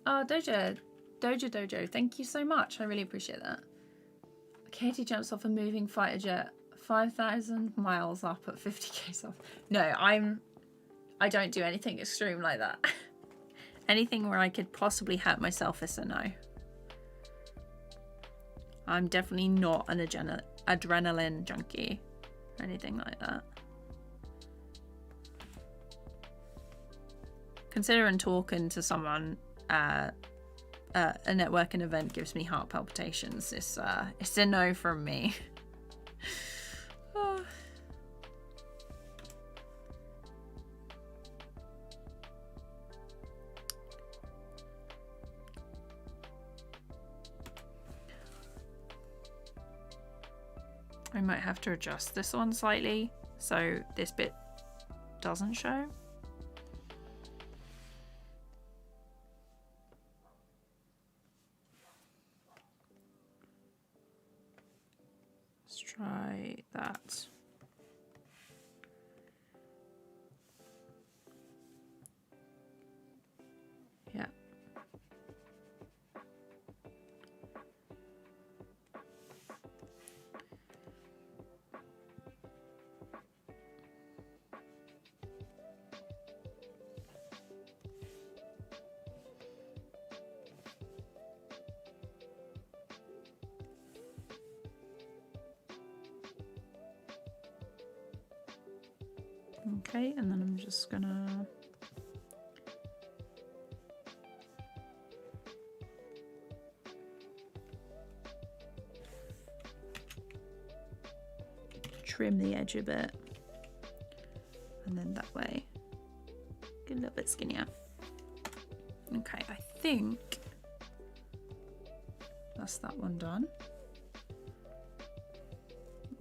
S1: Oh, Dojo, thank you so much. I really appreciate that. Katie jumps off a moving fighter jet 5,000 miles up at 50k subs. No, I don't do anything extreme like that. Anything where I could possibly hurt myself is a no. I'm definitely not an adrenaline junkie or anything like that. Considering talking to someone a networking event gives me heart palpitations. It's a no from me. Oh. I might have to adjust this one slightly so this bit doesn't show. Try that. Yeah. Okay, and then I'm just gonna trim the edge a bit, and then that way get a little bit skinnier. Okay, I think that's that one done.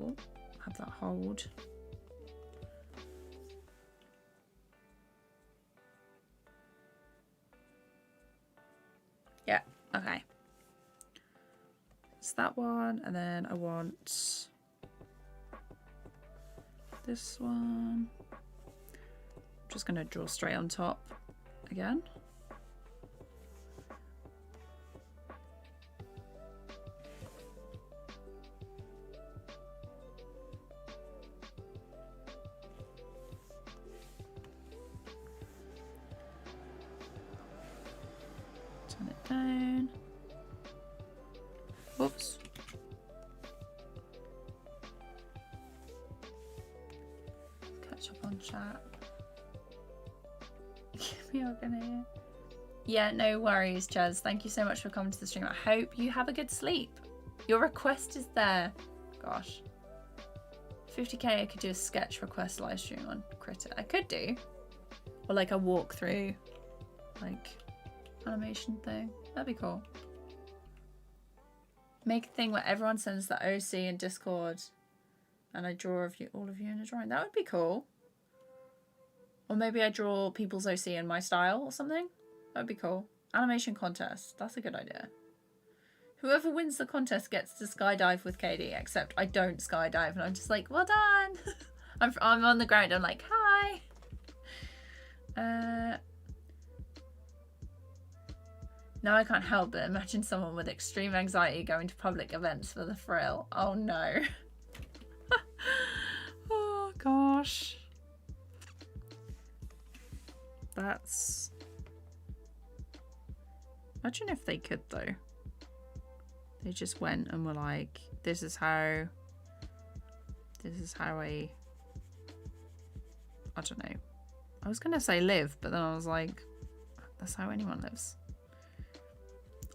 S1: Oh, have that hold. Yeah, okay. It's that one, and then I want this one. I'm just gonna draw straight on top again. Turn it down. Oops. Catch up on chat. We are gonna. Yeah, no worries, Chaz. Thank you so much for coming to the stream. I hope you have a good sleep. Your request is there. Gosh. 50k, I could do a sketch request live stream on Critter. I could do. Or like a walkthrough, like animation thing. That'd be cool. Make a thing where everyone sends the OC in Discord and I draw of you, all of you in a drawing. That would be cool. Or maybe I draw people's OC in my style or something. That would be cool. Animation contest. That's a good idea. Whoever wins the contest gets to skydive with Katie, except I don't skydive and I'm just like, well done. I'm on the ground. I'm like, hi. Now I can't help but imagine someone with extreme anxiety going to public events for the thrill. Oh no. Oh gosh. That's... Imagine if they could though. They just went and were like, this is how I don't know. I was gonna say live, but then I was like, that's how anyone lives.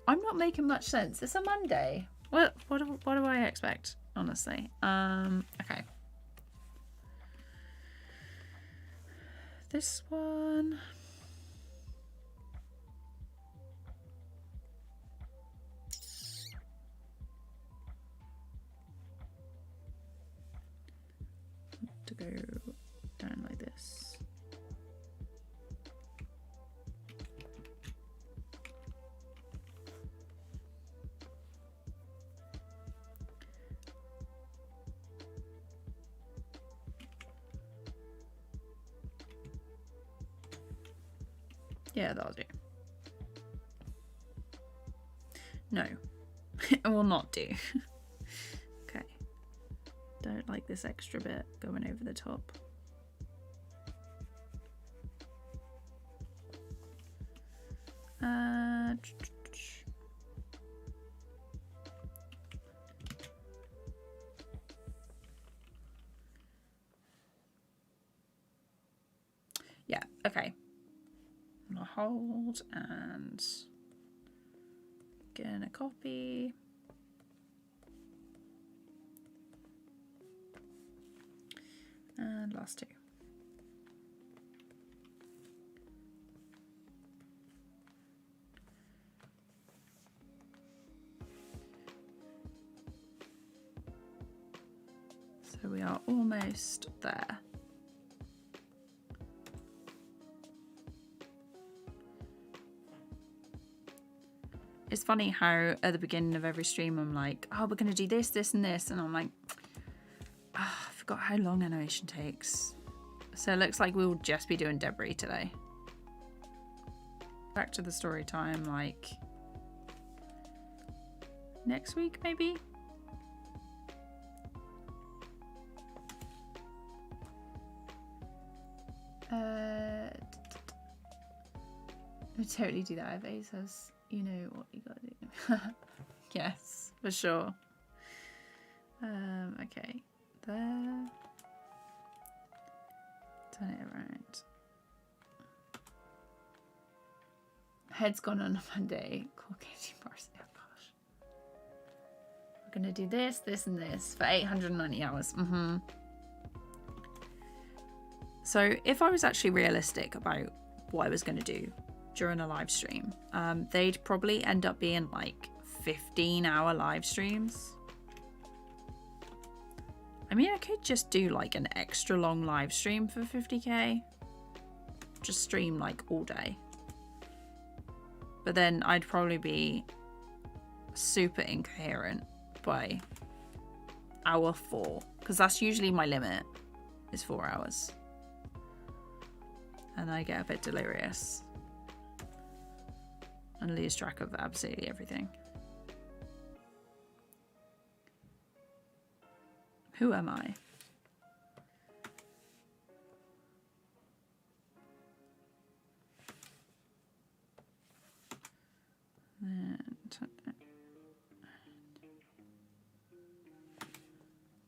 S1: I'm not making much sense. It's a Monday. What do I expect, honestly? Okay. This one. To go down like this. Yeah, that'll do. No, it will not do. Okay. Don't like this extra bit going over the top. Yeah, okay. I'm gonna hold and gonna copy. And last two. So we are almost there. It's funny how at the beginning of every stream I'm like, oh, we're going to do this, this, and this. And I'm like, oh, I forgot how long animation takes. So it looks like we'll just be doing debris today. Back to the story time, like next week, maybe? We'll totally do that if Ace says, you know what you gotta do. Yes, for sure. Okay, there. Turn it around. Head's gone on a Monday. Cool Katie Parsley. Oh gosh. We're gonna do this, this, and this for 890 hours. So if I was actually realistic about what I was gonna do during a live stream, they'd probably end up being like 15-hour live streams. I mean, I could just do like an extra long live stream for 50k. Just stream like all day. But then I'd probably be super incoherent by hour 4, because that's usually my limit, is 4 hours. And I get a bit delirious and lose track of absolutely everything. Who am I?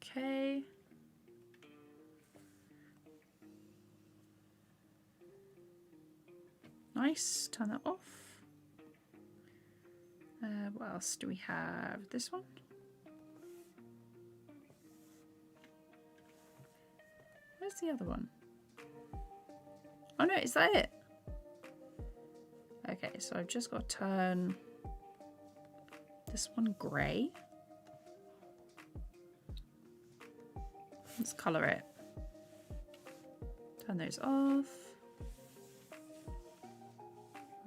S1: Okay. Nice. Turn that off. What else do we have? This one? Where's the other one? Oh no, is that it? Okay, so I've just got to turn this one grey. Let's colour it. Turn those off.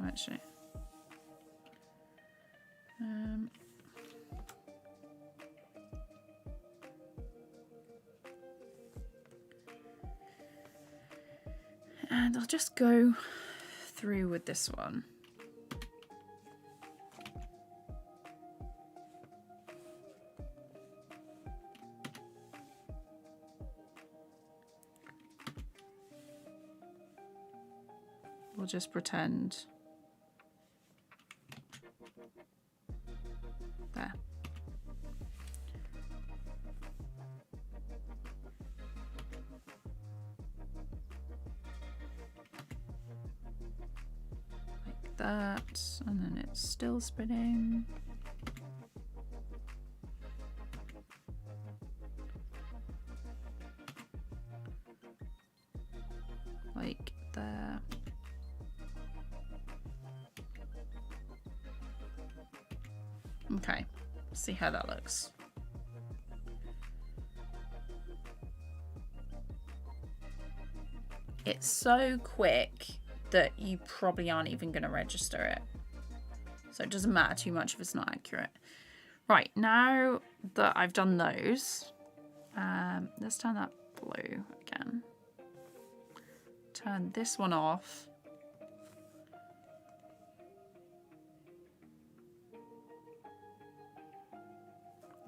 S1: Actually. And I'll just go through with this one. We'll just pretend. There. Like that, and then it's still spinning. Like there. Okay, see how that looks. It's so quick that you probably aren't even going to register it. So it doesn't matter too much if it's not accurate. Right, now that I've done those, let's turn that blue again. Turn this one off.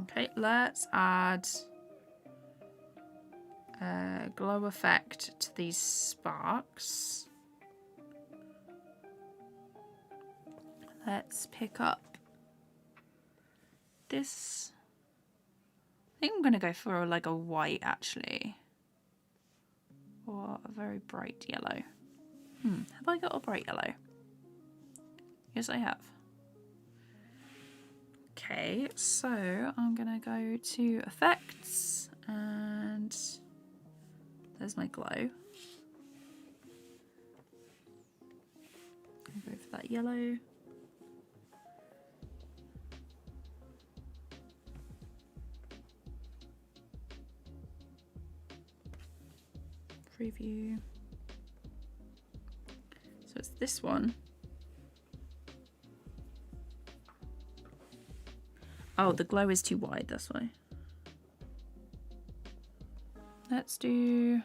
S1: Okay, let's add a glow effect to these sparks. Let's pick up this. I think I'm going to go for like a white actually. Or a very bright yellow. Have I got a bright yellow? Yes, I have. Okay, so I'm gonna go to effects and there's my glow. I'll go for that yellow. Preview. So it's this one. Oh, the glow is too wide, that's why. Let's do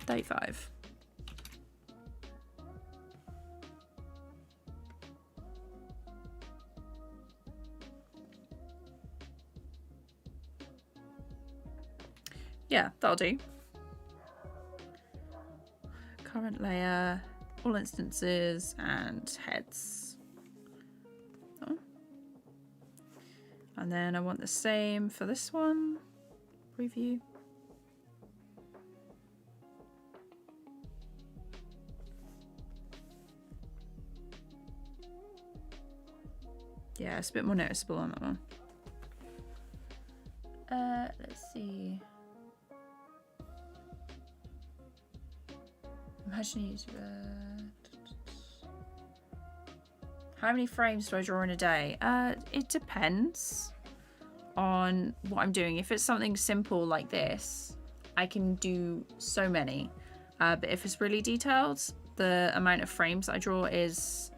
S1: 35. Yeah, that'll do. Current layer, all instances, and heads. Oh. And then I want the same for this one. Preview. Yeah, it's a bit more noticeable on that one. Let's see. Imagine how many frames do I draw in a day? It depends on what I'm doing. If it's something simple like this, I can do so many. But if it's really detailed, the amount of frames I draw is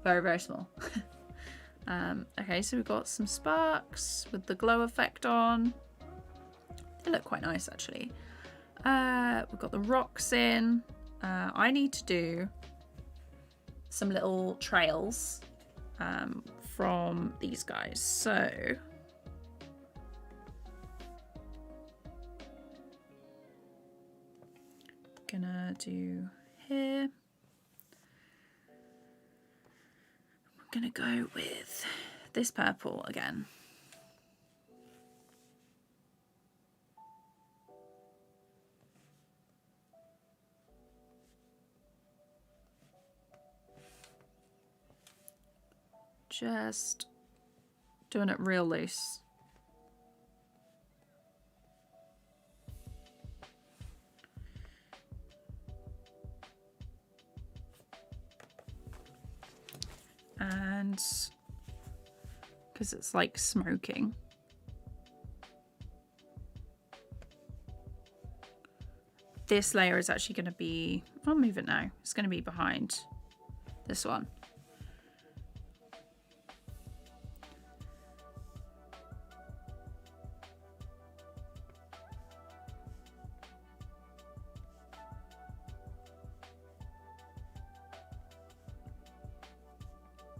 S1: very, very small. Okay, so we've got some sparks with the glow effect on. They look quite nice, actually. We've got the rocks in. I need to do some little trails from these guys. So gonna do here. I'm gonna go with this purple again. Just doing it real loose. and because it's like smoking. This layer is actually going to be, I'll move it now. It's going to be behind this one.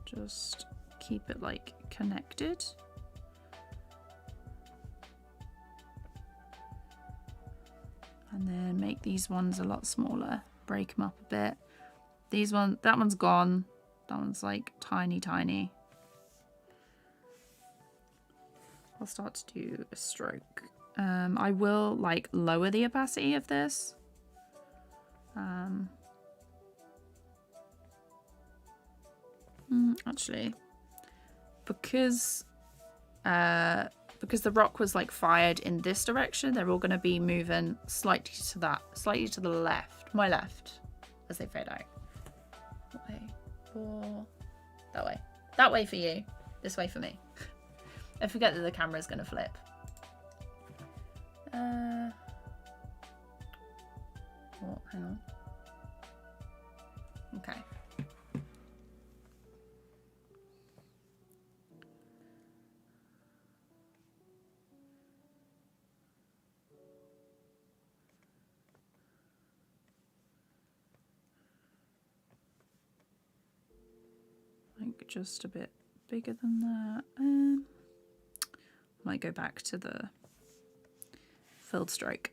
S1: Just keep it like connected. And then make these ones a lot smaller, break them up a bit. That one's gone. That one's like tiny, tiny. I'll start to do a stroke. I will like lower the opacity of this. Actually, because the rock was like fired in this direction, they're all going to be moving slightly to the left, my left, as they fade out. That way, or that way for you, this way for me. I forget that the camera's going to flip. Oh, hang on. Okay. Just a bit bigger than that. Might go back to the filled stroke.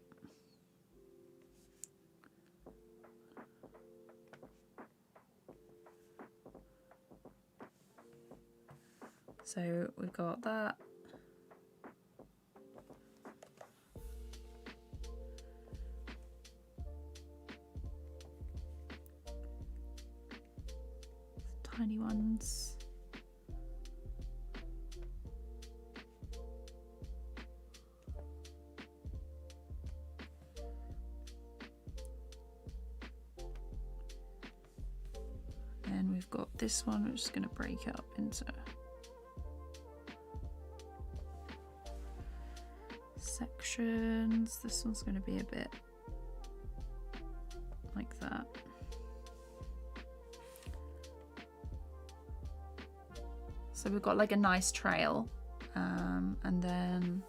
S1: So we've got that. Tiny ones. And we've got this one, which is going to break up into sections. This one's going to be a bit like that. So we've got like a nice trail, and then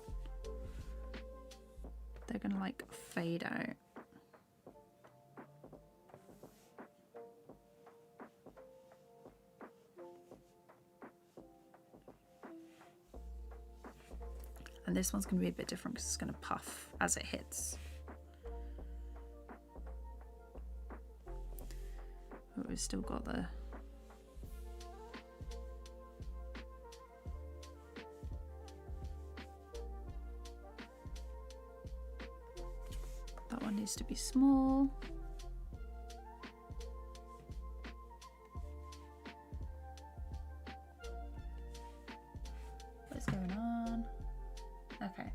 S1: they're gonna like fade out. And this one's gonna be a bit different because it's gonna puff as it hits. But we've still got the needs to be small. What's going on? Okay.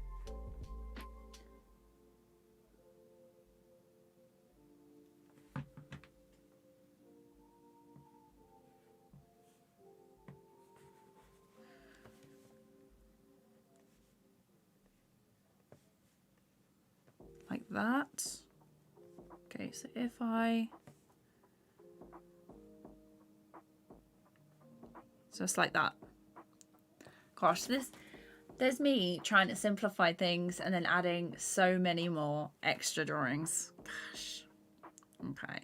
S1: Like that. Okay, so if just like that. Gosh, there's me trying to simplify things and then adding so many more extra drawings. Gosh. Okay.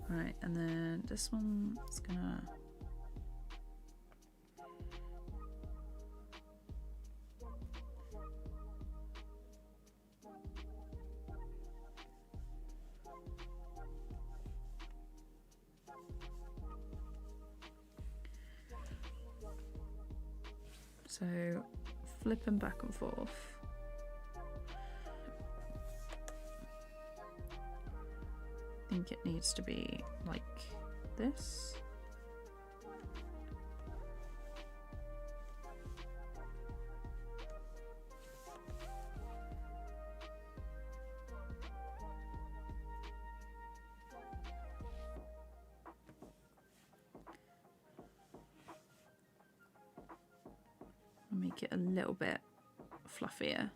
S1: Right, and then this one's gonna so flipping back and forth. I think it needs to be like this. make it a little bit fluffier.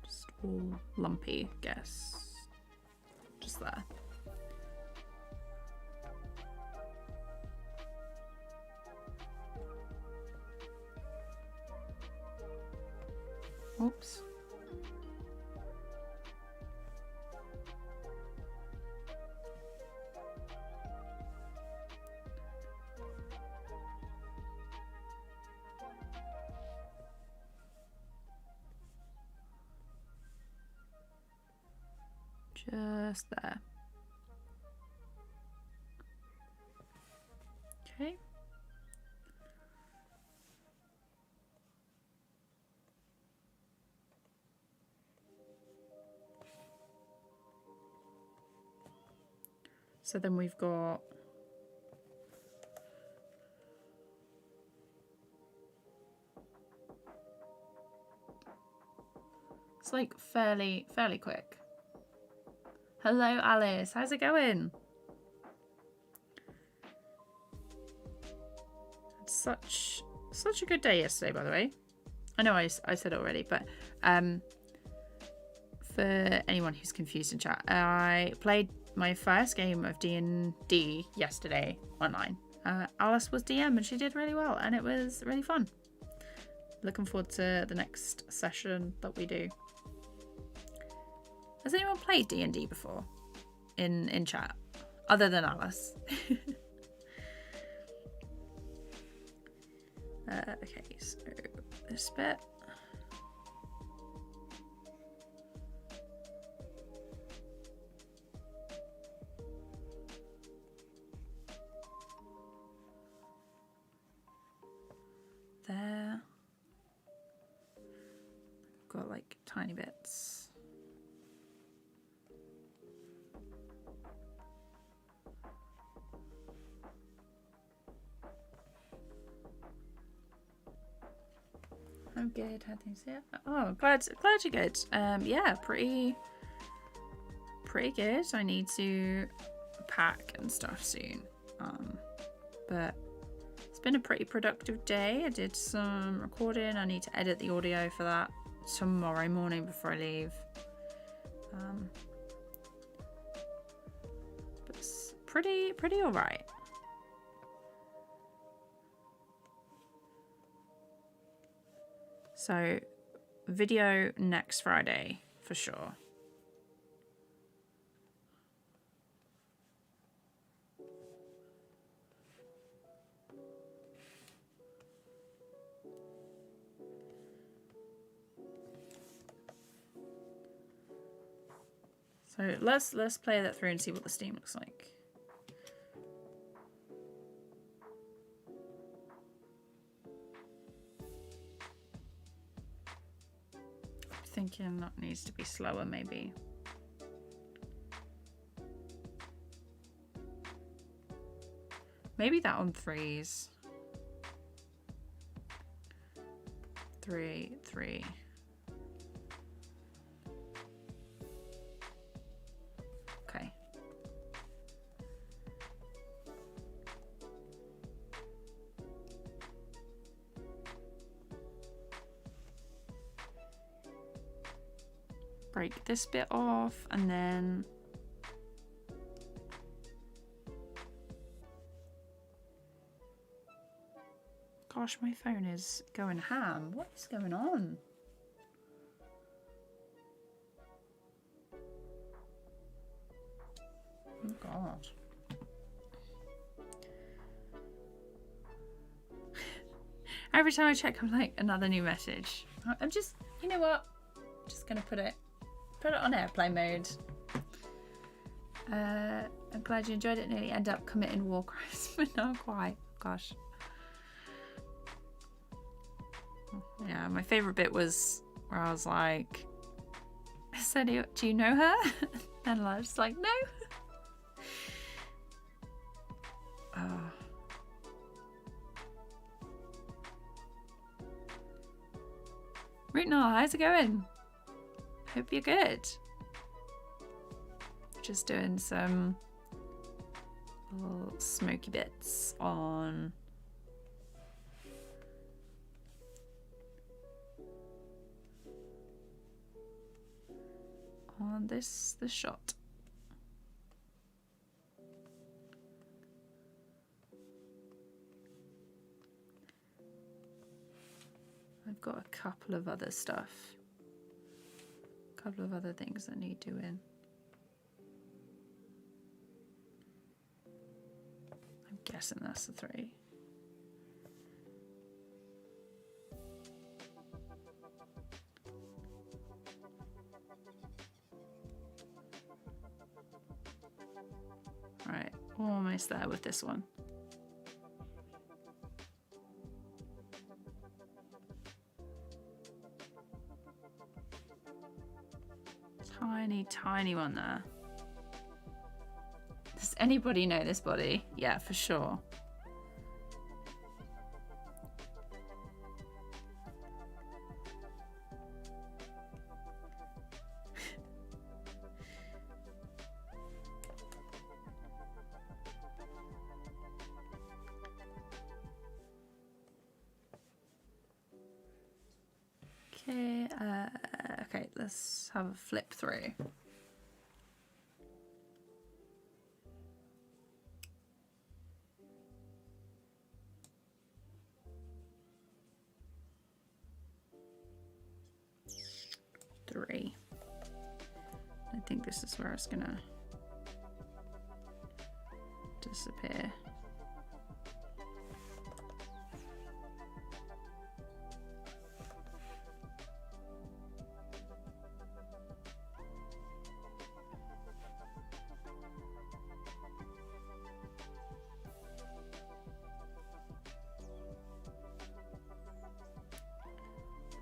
S1: Just all lumpy, I guess. Just there. Oops. Just there. Okay. So then we've got it's like fairly quick. Hello Alice, how's it going? It's such a good day yesterday, by the way. I know I said it already, but for anyone who's confused in chat, I played my first game of D&D yesterday online. Alice was DM and she did really well and it was really fun. Looking forward to the next session that we do. Has anyone played D&D before in chat other than Alice? Okay, so this bit. There. Got like tiny bits. I'm good. How things here? Oh, glad you're good. Yeah, pretty good. I need to pack and stuff soon. But it's been a pretty productive day. I did some recording. I need to edit the audio for that tomorrow morning before I leave. But it's pretty all right. So, video next Friday for sure. So let's play that through and see what the Steam looks like. Thinking that needs to be slower maybe. Maybe that on threes. 3, 3. Okay. Break this bit off and then gosh, my phone is going ham. What is going on? Oh god. Every time I check, I'm like, another new message. I'm just, you know what? I'm just gonna put it on airplane mode. I'm glad you enjoyed it. Nearly end up committing war crimes, but not quite. Gosh. Yeah, my favorite bit was where I was like, I said, do you know her? And I was like, no. Rootnall, how's it going? Hope you're good. Just doing some little smoky bits on this shot. I've got a couple of other stuff, a couple of other things that need doing. I'm guessing that's the 3. Right, almost there with this one. Tiny one there. Does anybody know this body? Yeah, for sure. Okay, let's have a flip through. I think this is where it's gonna disappear.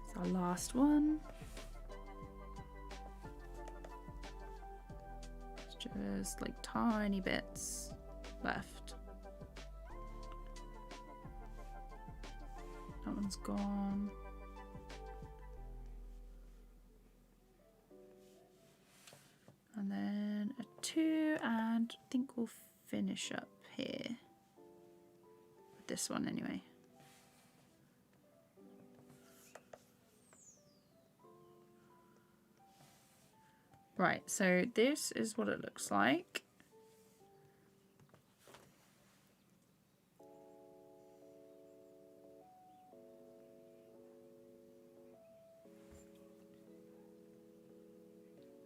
S1: It's our last one. Just like tiny bits left. That one's gone. And then a 2, and I think we'll finish up here with this one anyway. Right, so this is what it looks like.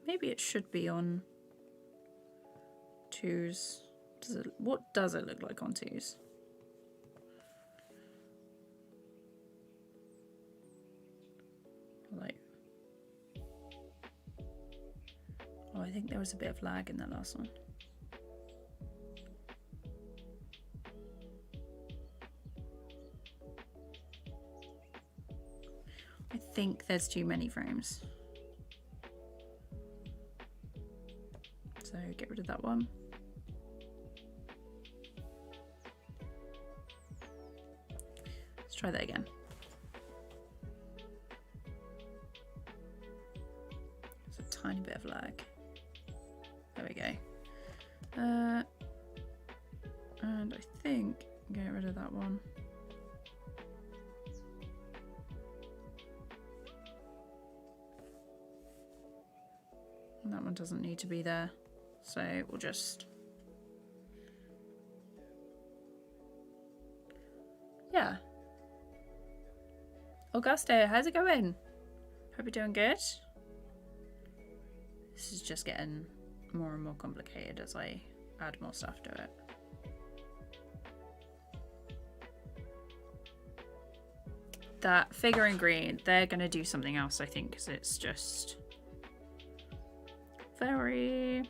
S1: Maybe it should be on 2s. What does it look like on 2s? Like, oh, I think there was a bit of lag in that last one. I think there's too many frames. So get rid of that one. Let's try that again. There's a tiny bit of lag. There we go. And I think get rid of that one. And that one doesn't need to be there. So we'll just, yeah. Augusto, how's it going? Hope you're doing good. This is just getting more and more complicated as I add more stuff to it. That figure in green, they're going to do something else, I think, because it's just very...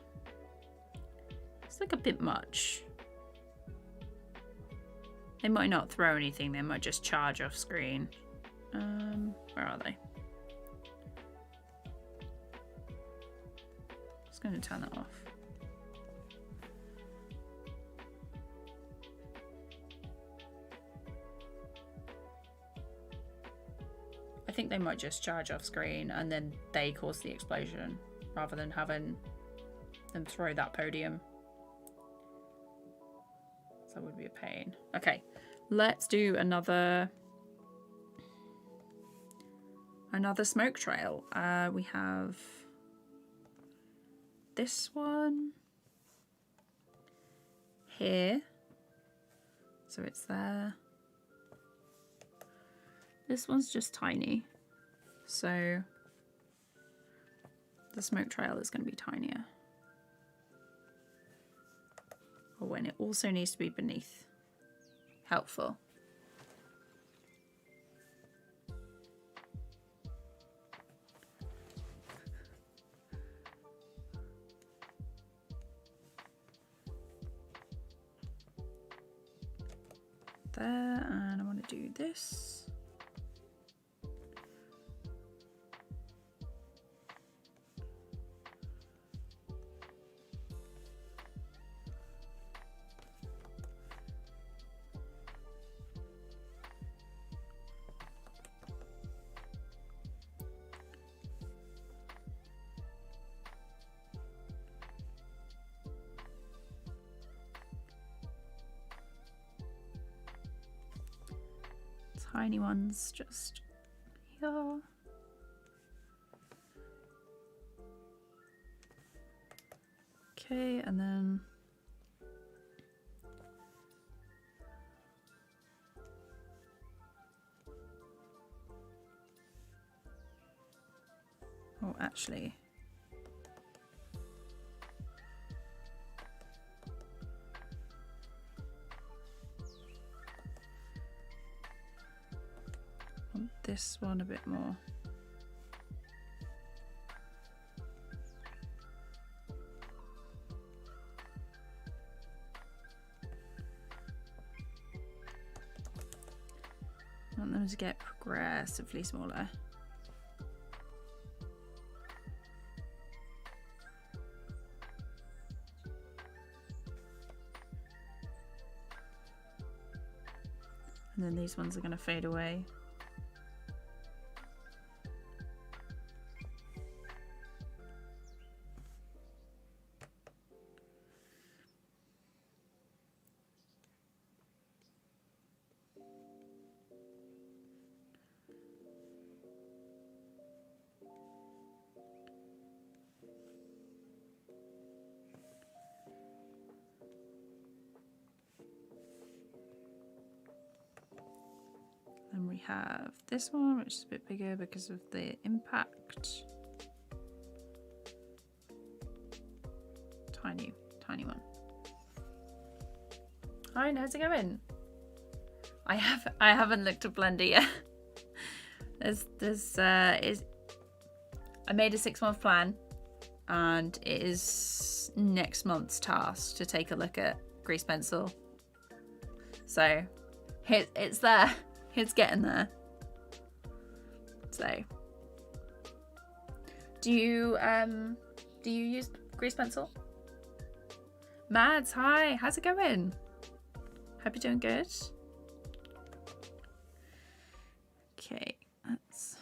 S1: It's like a bit much. They might not throw anything, they might just charge off screen. Where are they? Just going to turn that off. I think they might just charge off screen and then they cause the explosion rather than having and throw that podium. So that would be a pain. Okay, let's do another smoke trail. We have this one here. So it's there. This one's just tiny. So the smoke trail is going to be tinier. Oh, and it also needs to be beneath. Helpful. There, and I want to do this. Tiny ones just here. Okay, and then oh, actually this one a bit more. I want them to get progressively smaller. And then these ones are going to fade away. And we have this one, which is a bit bigger because of the impact. Tiny, tiny one. Hi, how's it going? I haven't looked at Blender yet. I made a 6-month plan, and it is next month's task to take a look at Grease Pencil. So it's there. It's getting there. So, do you use Grease Pencil? Mads, hi, how's it going? Hope you're doing good. Okay, let's.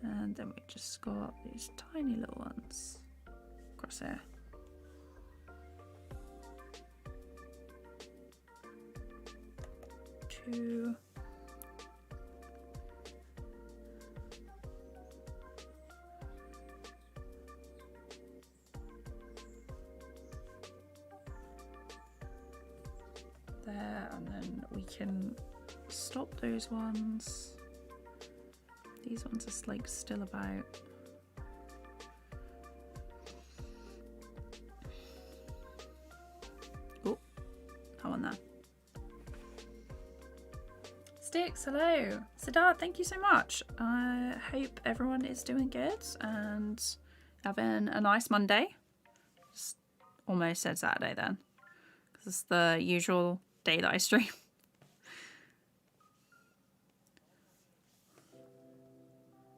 S1: And then we just got these tiny little ones across here. Two. There, and then we can stop those ones. These ones are like still about. Oh, how on there. Sticks, hello. Siddharth, thank you so much. I hope everyone is doing good and having a nice Monday. Just almost said Saturday then, because it's the usual day that I stream.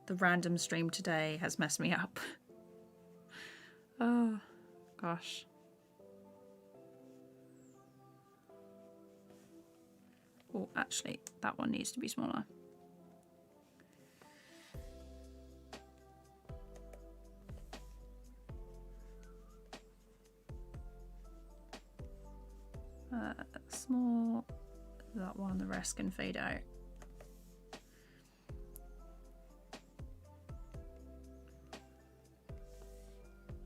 S1: The random stream today has messed me up. Oh, gosh. Oh, actually, that one needs to be smaller. Small, that one, the rest can fade out.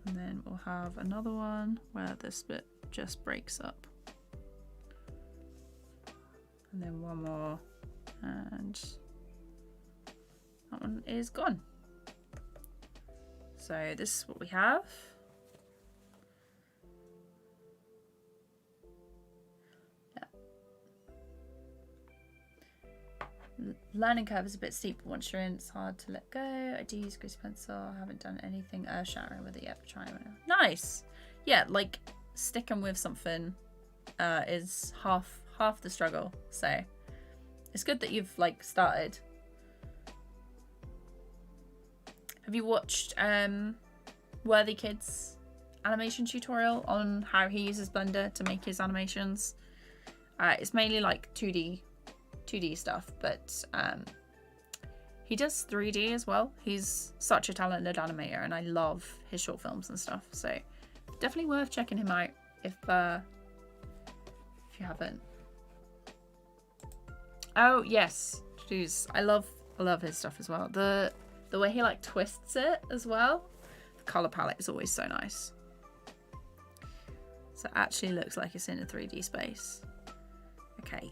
S1: And then we'll have another one where this bit just breaks up. And then one more, and that one is gone. So this is what we have. Learning curve is a bit steep, but once you're in, it's hard to let go. I do use greasy pencil. I haven't done anything earth-shattering with it yet, but trying it now. Nice. Yeah, like sticking with something is half the struggle. So it's good that you've like started. Have you watched Worthy Kid's animation tutorial on how he uses Blender to make his animations? It's mainly like 2D stuff, but he does 3D as well. He's such a talented animator, and I love his short films and stuff. So definitely worth checking him out if you haven't. Oh yes, jeez, I love his stuff as well. The way he like twists it as well. The color palette is always so nice. So it actually looks like it's in a 3D space. Okay.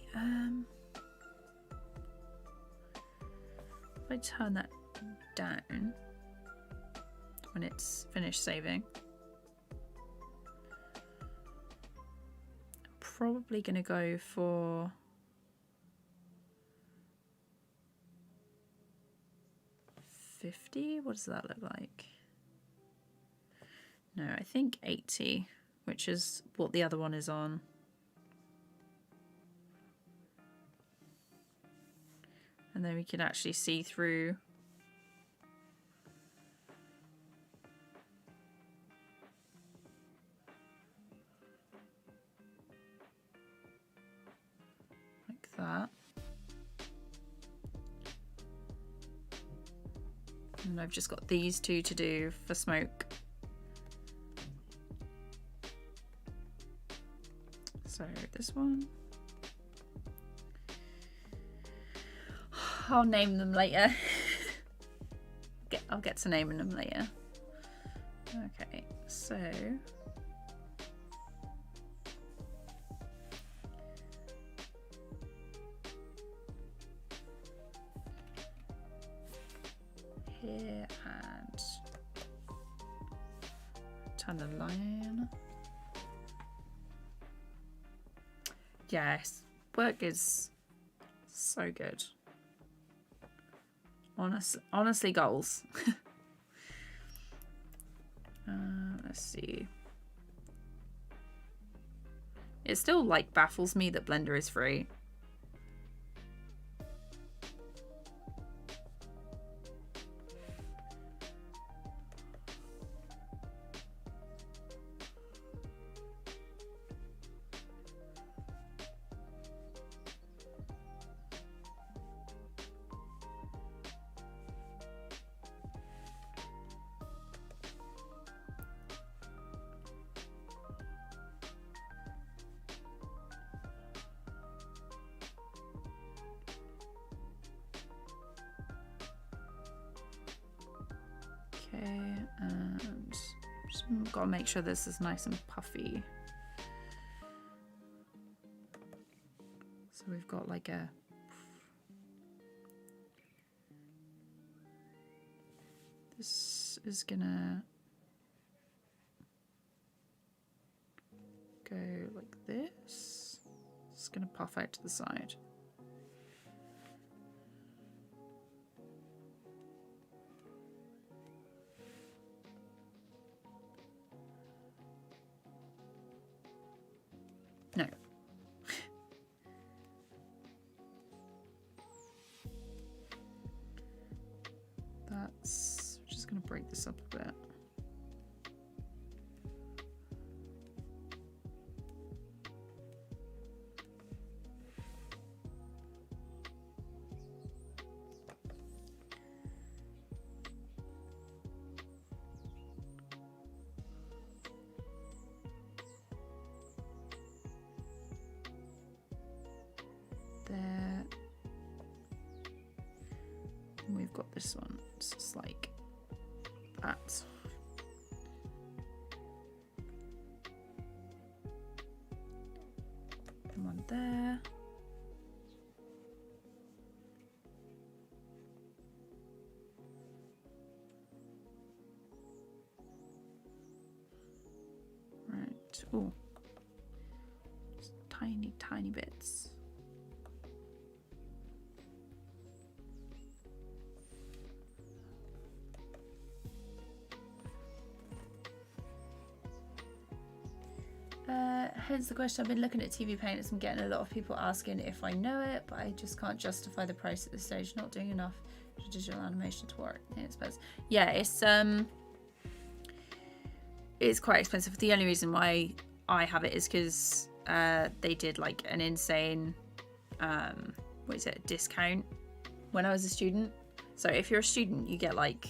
S1: If I turn that down when it's finished saving, I'm probably going to go for $50. What does that look like? No, I think 80, which is what the other one is on. And then we can actually see through. Like that. And I've just got these two to do for smoke. So this one. I'll name them later. I'll get to naming them later. Okay, so here and turn the line. Yes, work is so good. Honestly, goals. Let's see. It still like baffles me that Blender is free. Okay, and just gotta make sure this is nice and puffy. So we've got like a this is gonna go like this. It's gonna puff out to the side. No. That's just going to break this up a bit. And we've got this one. It's just like that. And one there. Right. Oh. Tiny, tiny bits. Hence the question. I've been looking at TVPaint and I'm getting a lot of people asking if I know it, but I just can't justify the price at this stage. Not doing enough digital animation to work. Yeah, it's quite expensive. The only reason why I have it is because they did like an insane discount when I was a student. So if you're a student, you get like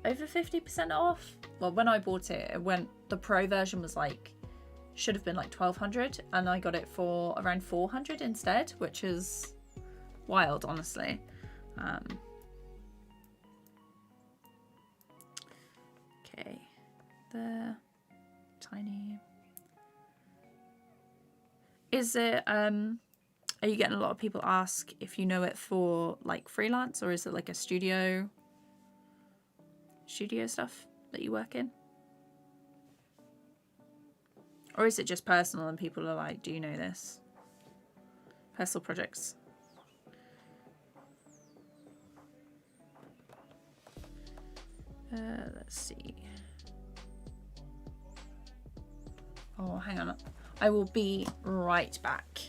S1: over 50% off. Well, when I bought it, the pro version was like, should have been like 1,200, and I got it for around 400 instead, which is wild, honestly. Okay, there, tiny. Is it are you getting a lot of people ask if you know it for like freelance, or is it like a studio stuff that you work in? Or is it just personal and people are like, do you know this? Personal projects. Let's see. Oh, hang on. I will be right back.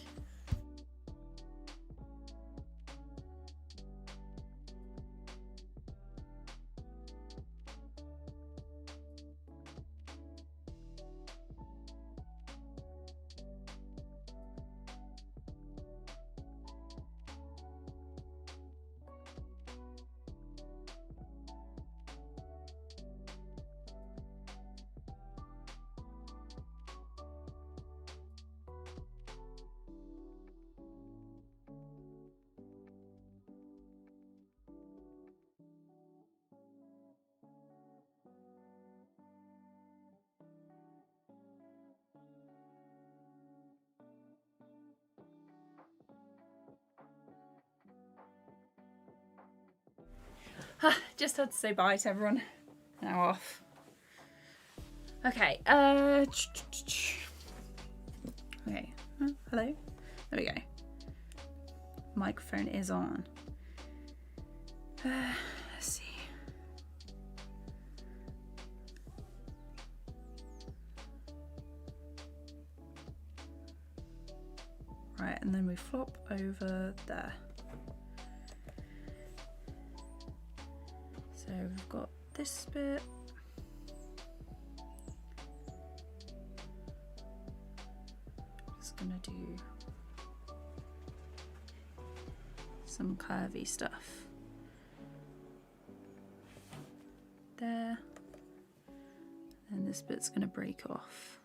S1: Just had to say bye to everyone. Now off. Okay. Okay. Hello. There we go. Microphone is on. Let's see. Right, and then we flop over there. So we've got this bit. Just gonna do some curvy stuff there, and this bit's gonna break off.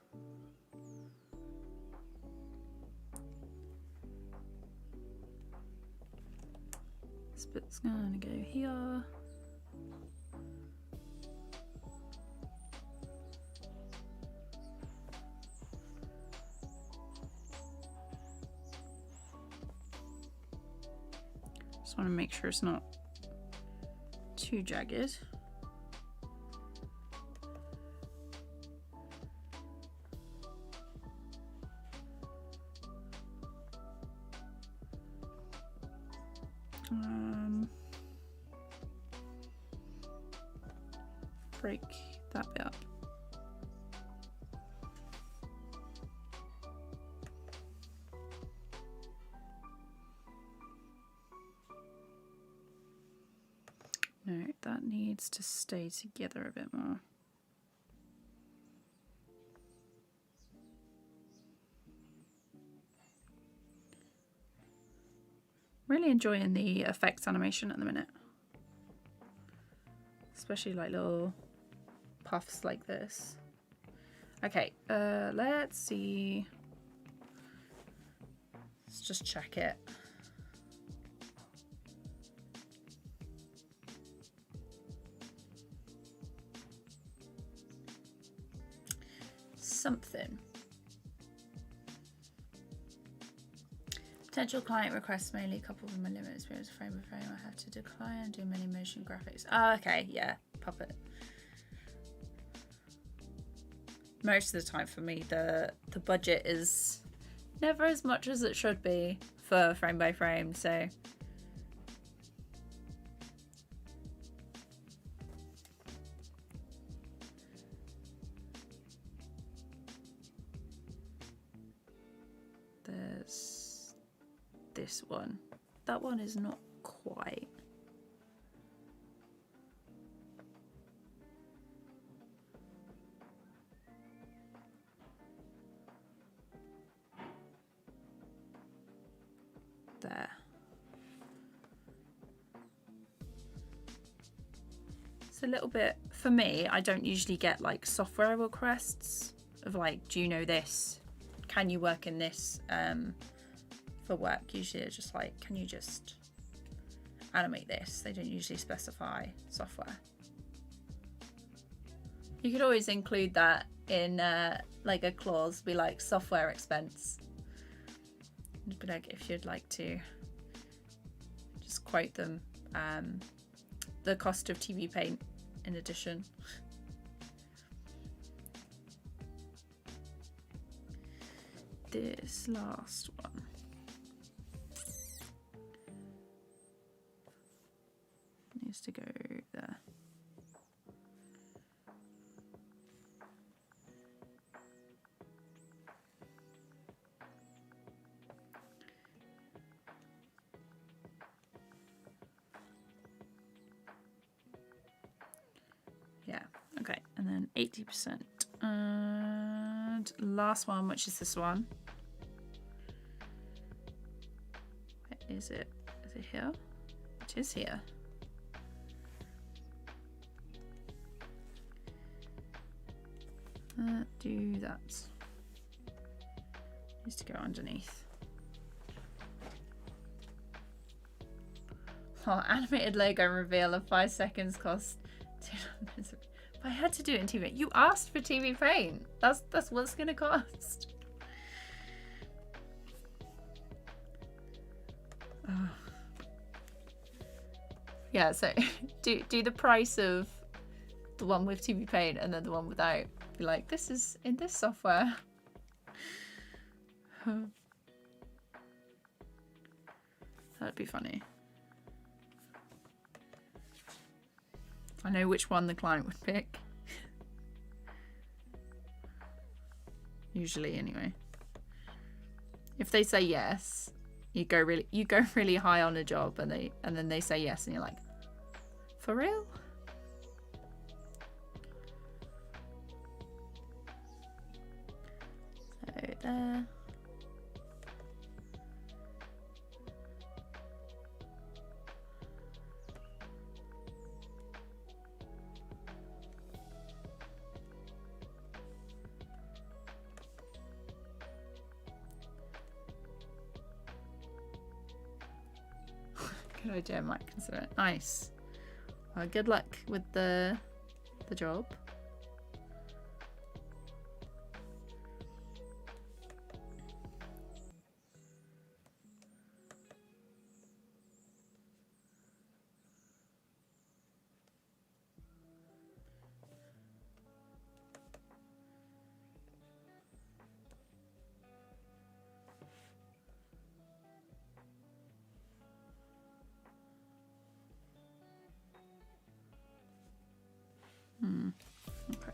S1: This bit's gonna go here. Just want to make sure it's not too jagged. Break that bit up. No, that needs to stay together a bit more. Really enjoying the effects animation at the minute. Especially like little puffs like this. Okay, let's see. Let's just check it. something. Potential client requests mainly coupled with my limited experience frame by frame. I have to decline and do many motion graphics. Oh, okay, yeah, Puppet. Most of the time for me, the budget is never as much as it should be for frame by frame, so. There's this one. That one is not quite. There. It's a little bit, for me, I don't usually get like software requests of like, do you know this? Can you work in this for work? Usually it's just like, can you just animate this? They don't usually specify software. You could always include that in like a clause, be like software expense. It'd be like, if you'd like to just quote them the cost of TVPaint in addition. This last one. Needs to go there. Yeah, okay, and then 80%. And last one, which is this one. Where is it? Is it here? It is here. Do that. Needs to go underneath. Oh, animated logo reveal of 5 seconds cost 200. If I had to do it in TVPaint, you asked for TVPaint. That's what it's gonna cost. Oh. Yeah, so do the price of the one with TVPaint and then the one without. Be like, this is in this software. That'd be funny. I know which one the client would pick. Usually, anyway. If they say yes, you go really high on a job, and then they say yes, and you're like, for real? So there. Good idea, I might consider it. Nice. Well, good luck with the job. Okay.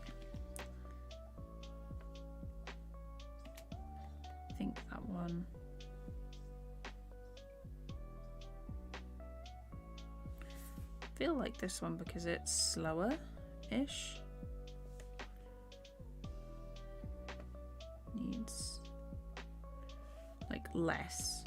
S1: I think that one. I feel like this one because it's slower-ish. Needs like less.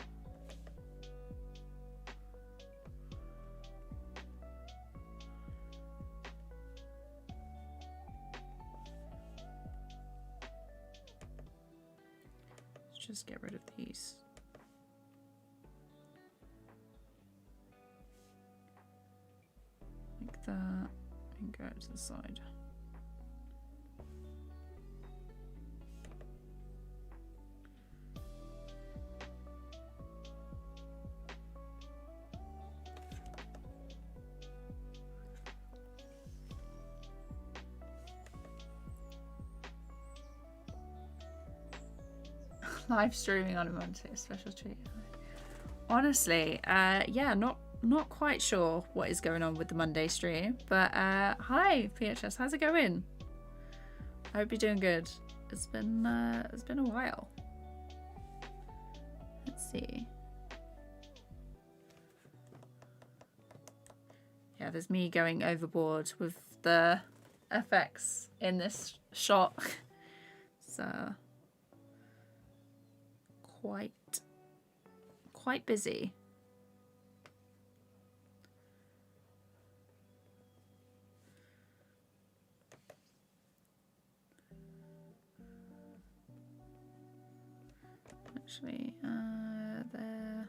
S1: Just get rid of these. Like that, and go out to the side. Live streaming on a Monday, special treat. Honestly, yeah, not quite sure what is going on with the Monday stream, but hi PHS, how's it going? I hope you're doing good. It's been a while. Let's see. Yeah, there's me going overboard with the effects in this shot. So quite busy. Actually, there.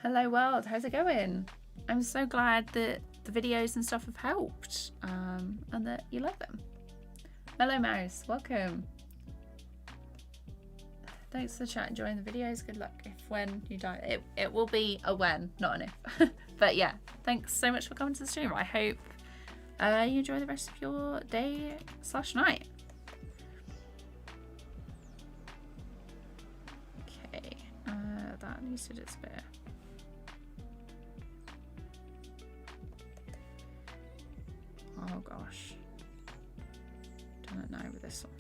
S1: Hello world, how's it going? I'm so glad that the videos and stuff have helped, and that you like them. Hello Mouse, welcome. Thanks for the chat, enjoying the videos. Good luck if when you die. It will be a when, not an if. But yeah, thanks so much for coming to the stream. I hope you enjoy the rest of your day / night. Okay, that needs to disappear. Oh gosh. Don't know with this one.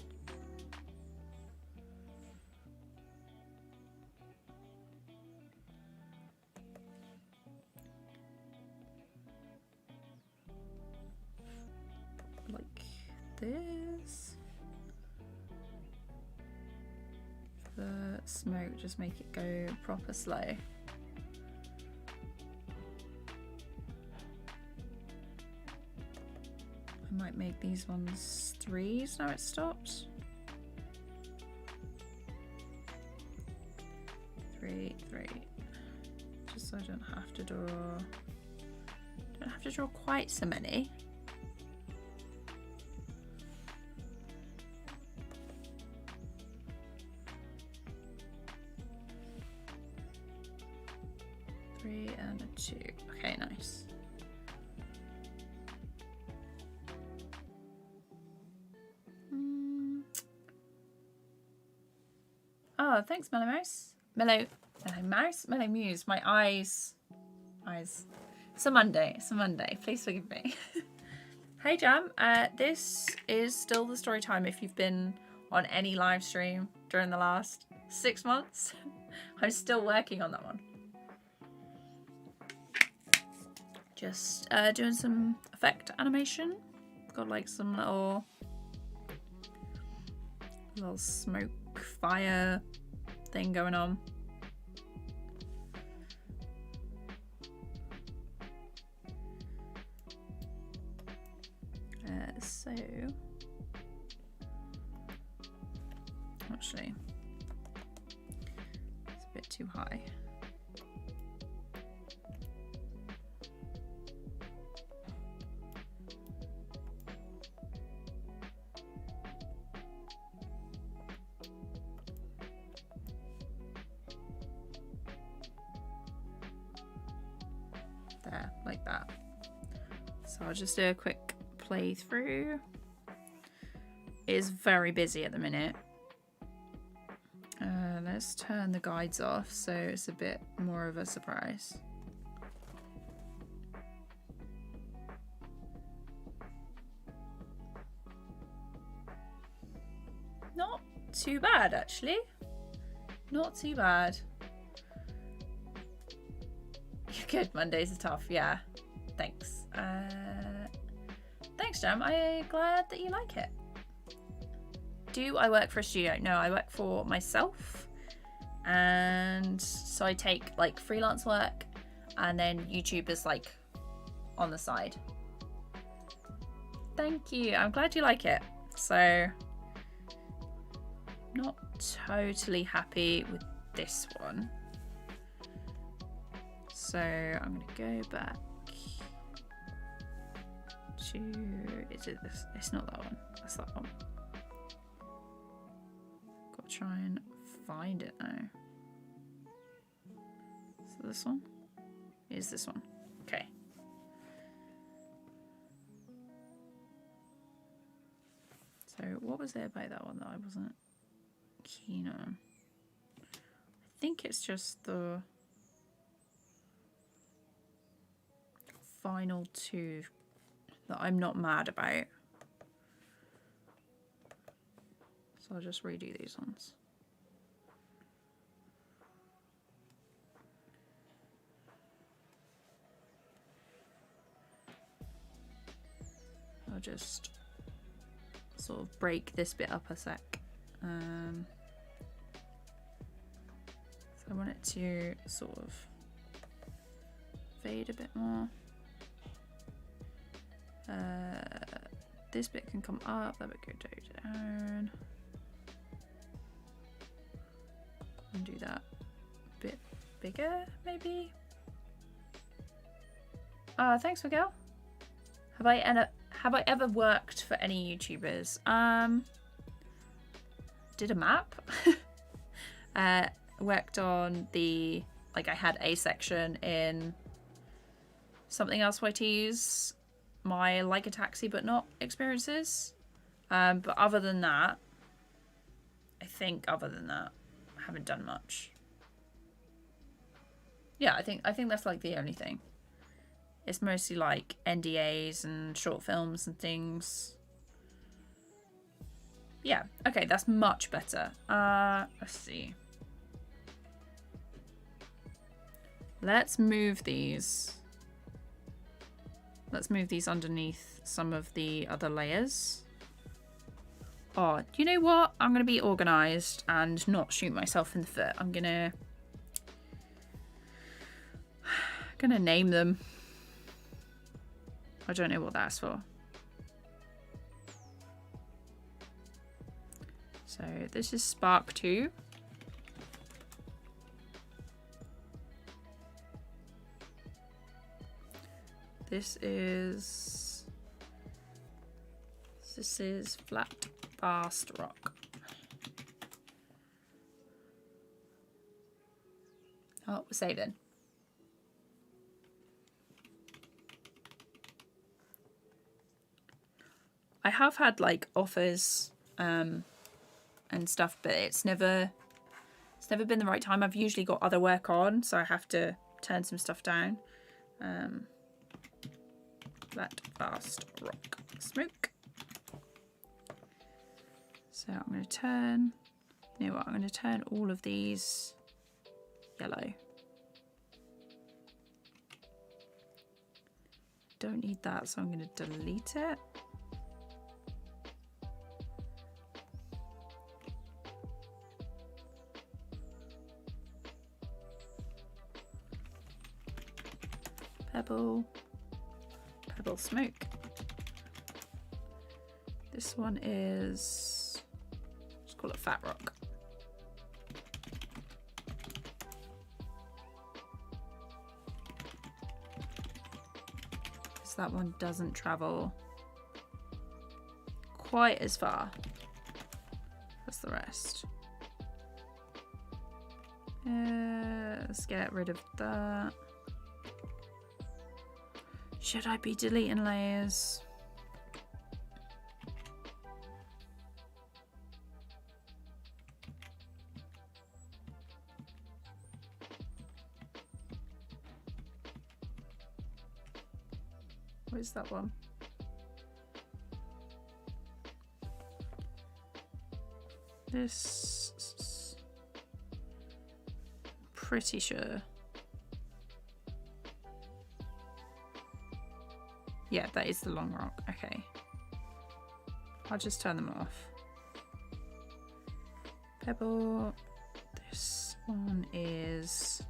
S1: Like this. The smoke, just make it go proper slow. I might make these ones 3s now it stopped. 3, 3. Just so I don't have to draw quite so many. Three and a 2. Okay, nice. Oh, thanks, Mellow Mouse. Mellow Mouse? Mellow Muse. My eyes. It's a Monday. Please forgive me. Hey, Jam. This is still the story time if you've been on any live stream during the last 6 months. I'm still working on that one. Just doing some effect animation. Got like some little smoke fire thing going on. So actually it's a bit too high. There, like that. So I'll just do a quick playthrough. It is very busy at the minute. Let's turn the guides off so it's a bit more of a surprise. Not too bad, actually. Not too bad. Good, Mondays are tough, yeah. Thanks. Thanks, Jam. I'm glad that you like it. Do I work for a studio? No, I work for myself. And so I take like freelance work and then YouTube is like on the side. Thank you. I'm glad you like it. So not totally happy with this one. So I'm going to go back to, is it this? It's not that one. That's that one. Got to try and find it now. So this one. is this one. Okay. So what was there about that one that I wasn't keen on? I think it's just the final two that I'm not mad about. So I'll just redo these ones. I'll just sort of break this bit up a sec. So I want it to sort of fade a bit more. This bit can come up, that bit can go down. And do that a bit bigger, maybe? Thanks, Miguel. Have I ever worked for any YouTubers? Did a map. Worked on the, like, I had a section in something else YT's, my Like a Taxi But Not experiences. But other than that, I haven't done much. Yeah, I think that's like the only thing. It's mostly like NDAs and short films and things. Yeah, okay, that's much better. Let's see. Let's move these. Let's move these underneath some of the other layers. Oh, you know what? I'm going to be organised and not shoot myself in the foot. I'm gonna name them. I don't know what that's for. So this is Spark 2. This is Flat Fast Rock. Oh, we're saving. I have had like offers and stuff, but it's never been the right time. I've usually got other work on, so I have to turn some stuff down. Flat Fast Rock Smoke. So I'm going to turn, you know what, I'm going to turn all of these yellow. Don't need that, so I'm going to delete it. Pebble Smoke. This one is, let's call it Fat Rock. Because that one doesn't travel quite as far as the rest. Let's get rid of that. Should I be deleting layers? What is that one? This, pretty sure. Yeah, that is the long rock. Okay. I'll just turn them off. Pebble. This one is...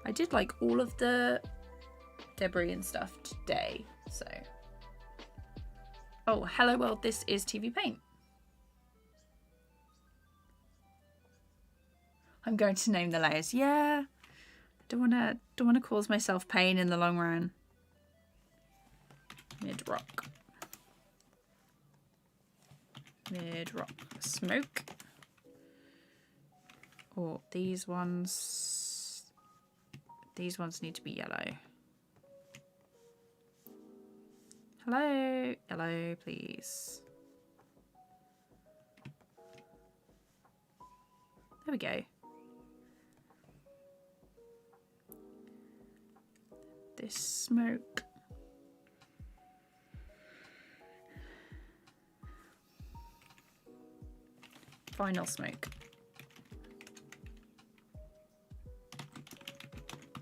S1: I did like all of the debris and stuff today, so... Oh, hello world, this is TVPaint. I'm going to name the layers. Yeah. Don't wanna cause myself pain in the long run. Mid rock Smoke. Oh, these ones need to be yellow. Hello, yellow, please. There we go. This smoke. Final smoke.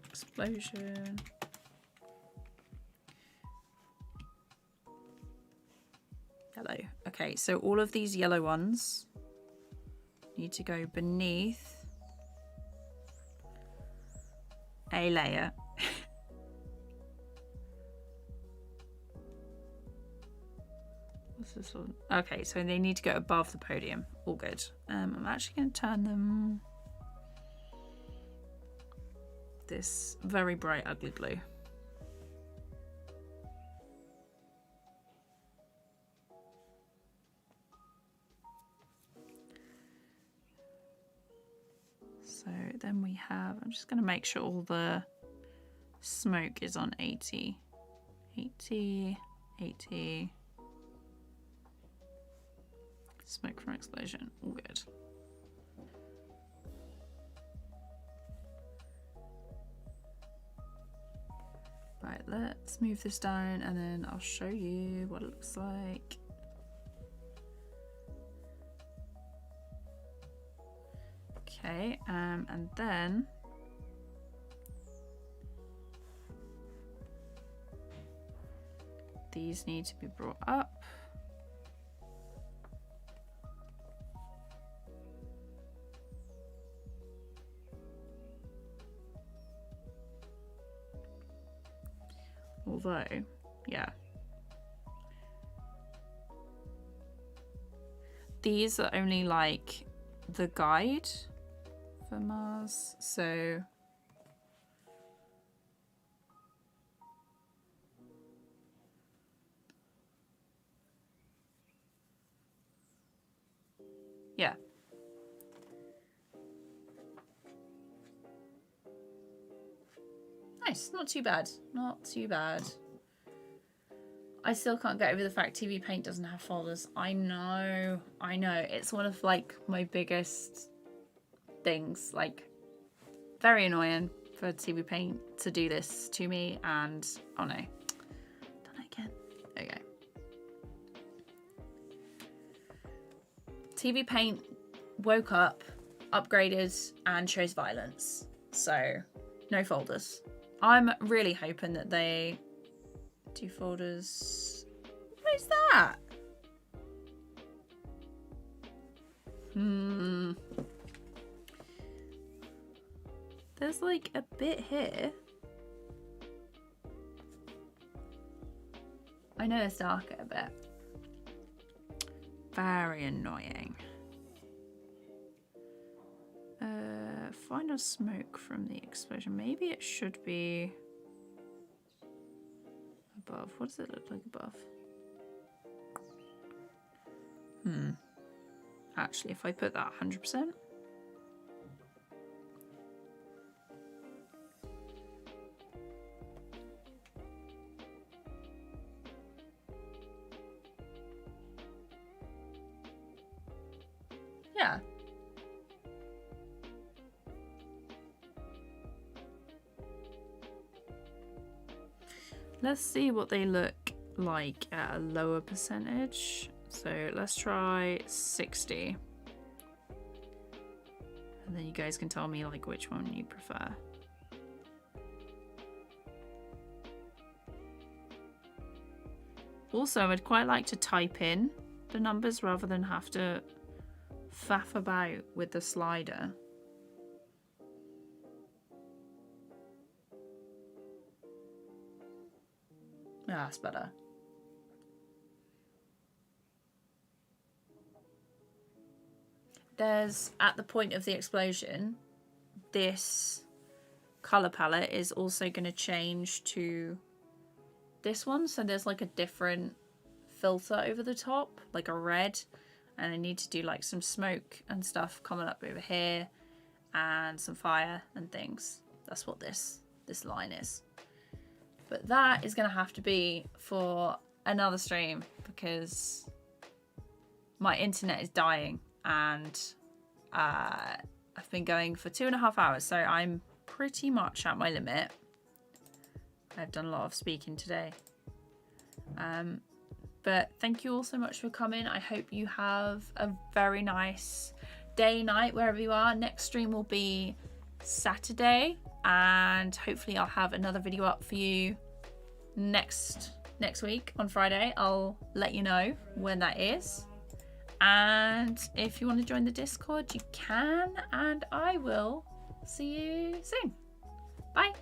S1: Explosion. Yellow. Okay, so all of these yellow ones need to go beneath a layer. What's this one? Okay, so they need to go above the podium. All good. I'm actually going to turn them this very bright ugly blue. So then we have, I'm just going to make sure all the smoke is on 80. 80, 80. Smoke from explosion, all good. Right, let's move this down and then I'll show you what it looks like. Okay, and then these need to be brought up. Although, yeah. These are only like the guide for Mars, so yeah. Nice, not too bad, not too bad. I still can't get over the fact TVPaint doesn't have folders. I know, it's one of like my biggest things, like very annoying for TVPaint to do this to me, and oh no, done it again. Okay. TVPaint woke up, upgraded, and chose violence, so no folders. I'm really hoping that they do folders. What is that? There's like a bit here. I know it's darker a bit. Very annoying. Final smoke from the explosion. Maybe it should be above. What does it look like above? Actually, if I put that 100%. Yeah. Let's see what they look like at a lower percentage. So let's try 60. And then you guys can tell me like which one you prefer. Also, I'd quite like to type in the numbers rather than have to faff about with the slider. Yeah, that's better. There's, at the point of the explosion, this color palette is also going to change to this one. So there's like a different filter over the top, like a red. And I need to do like some smoke and stuff coming up over here. and some fire and things. That's what this line is. But that is going to have to be for another stream because my internet is dying and I've been going for 2.5 hours, so I'm pretty much at my limit. I've done a lot of speaking today. But thank you all so much for coming. I hope you have a very nice day, night, wherever you are. Next stream will be Saturday, and hopefully I'll have another video up for you next week on Friday. I'll let you know when that is. And if you want to join the Discord, you can, and I will see you soon. Bye.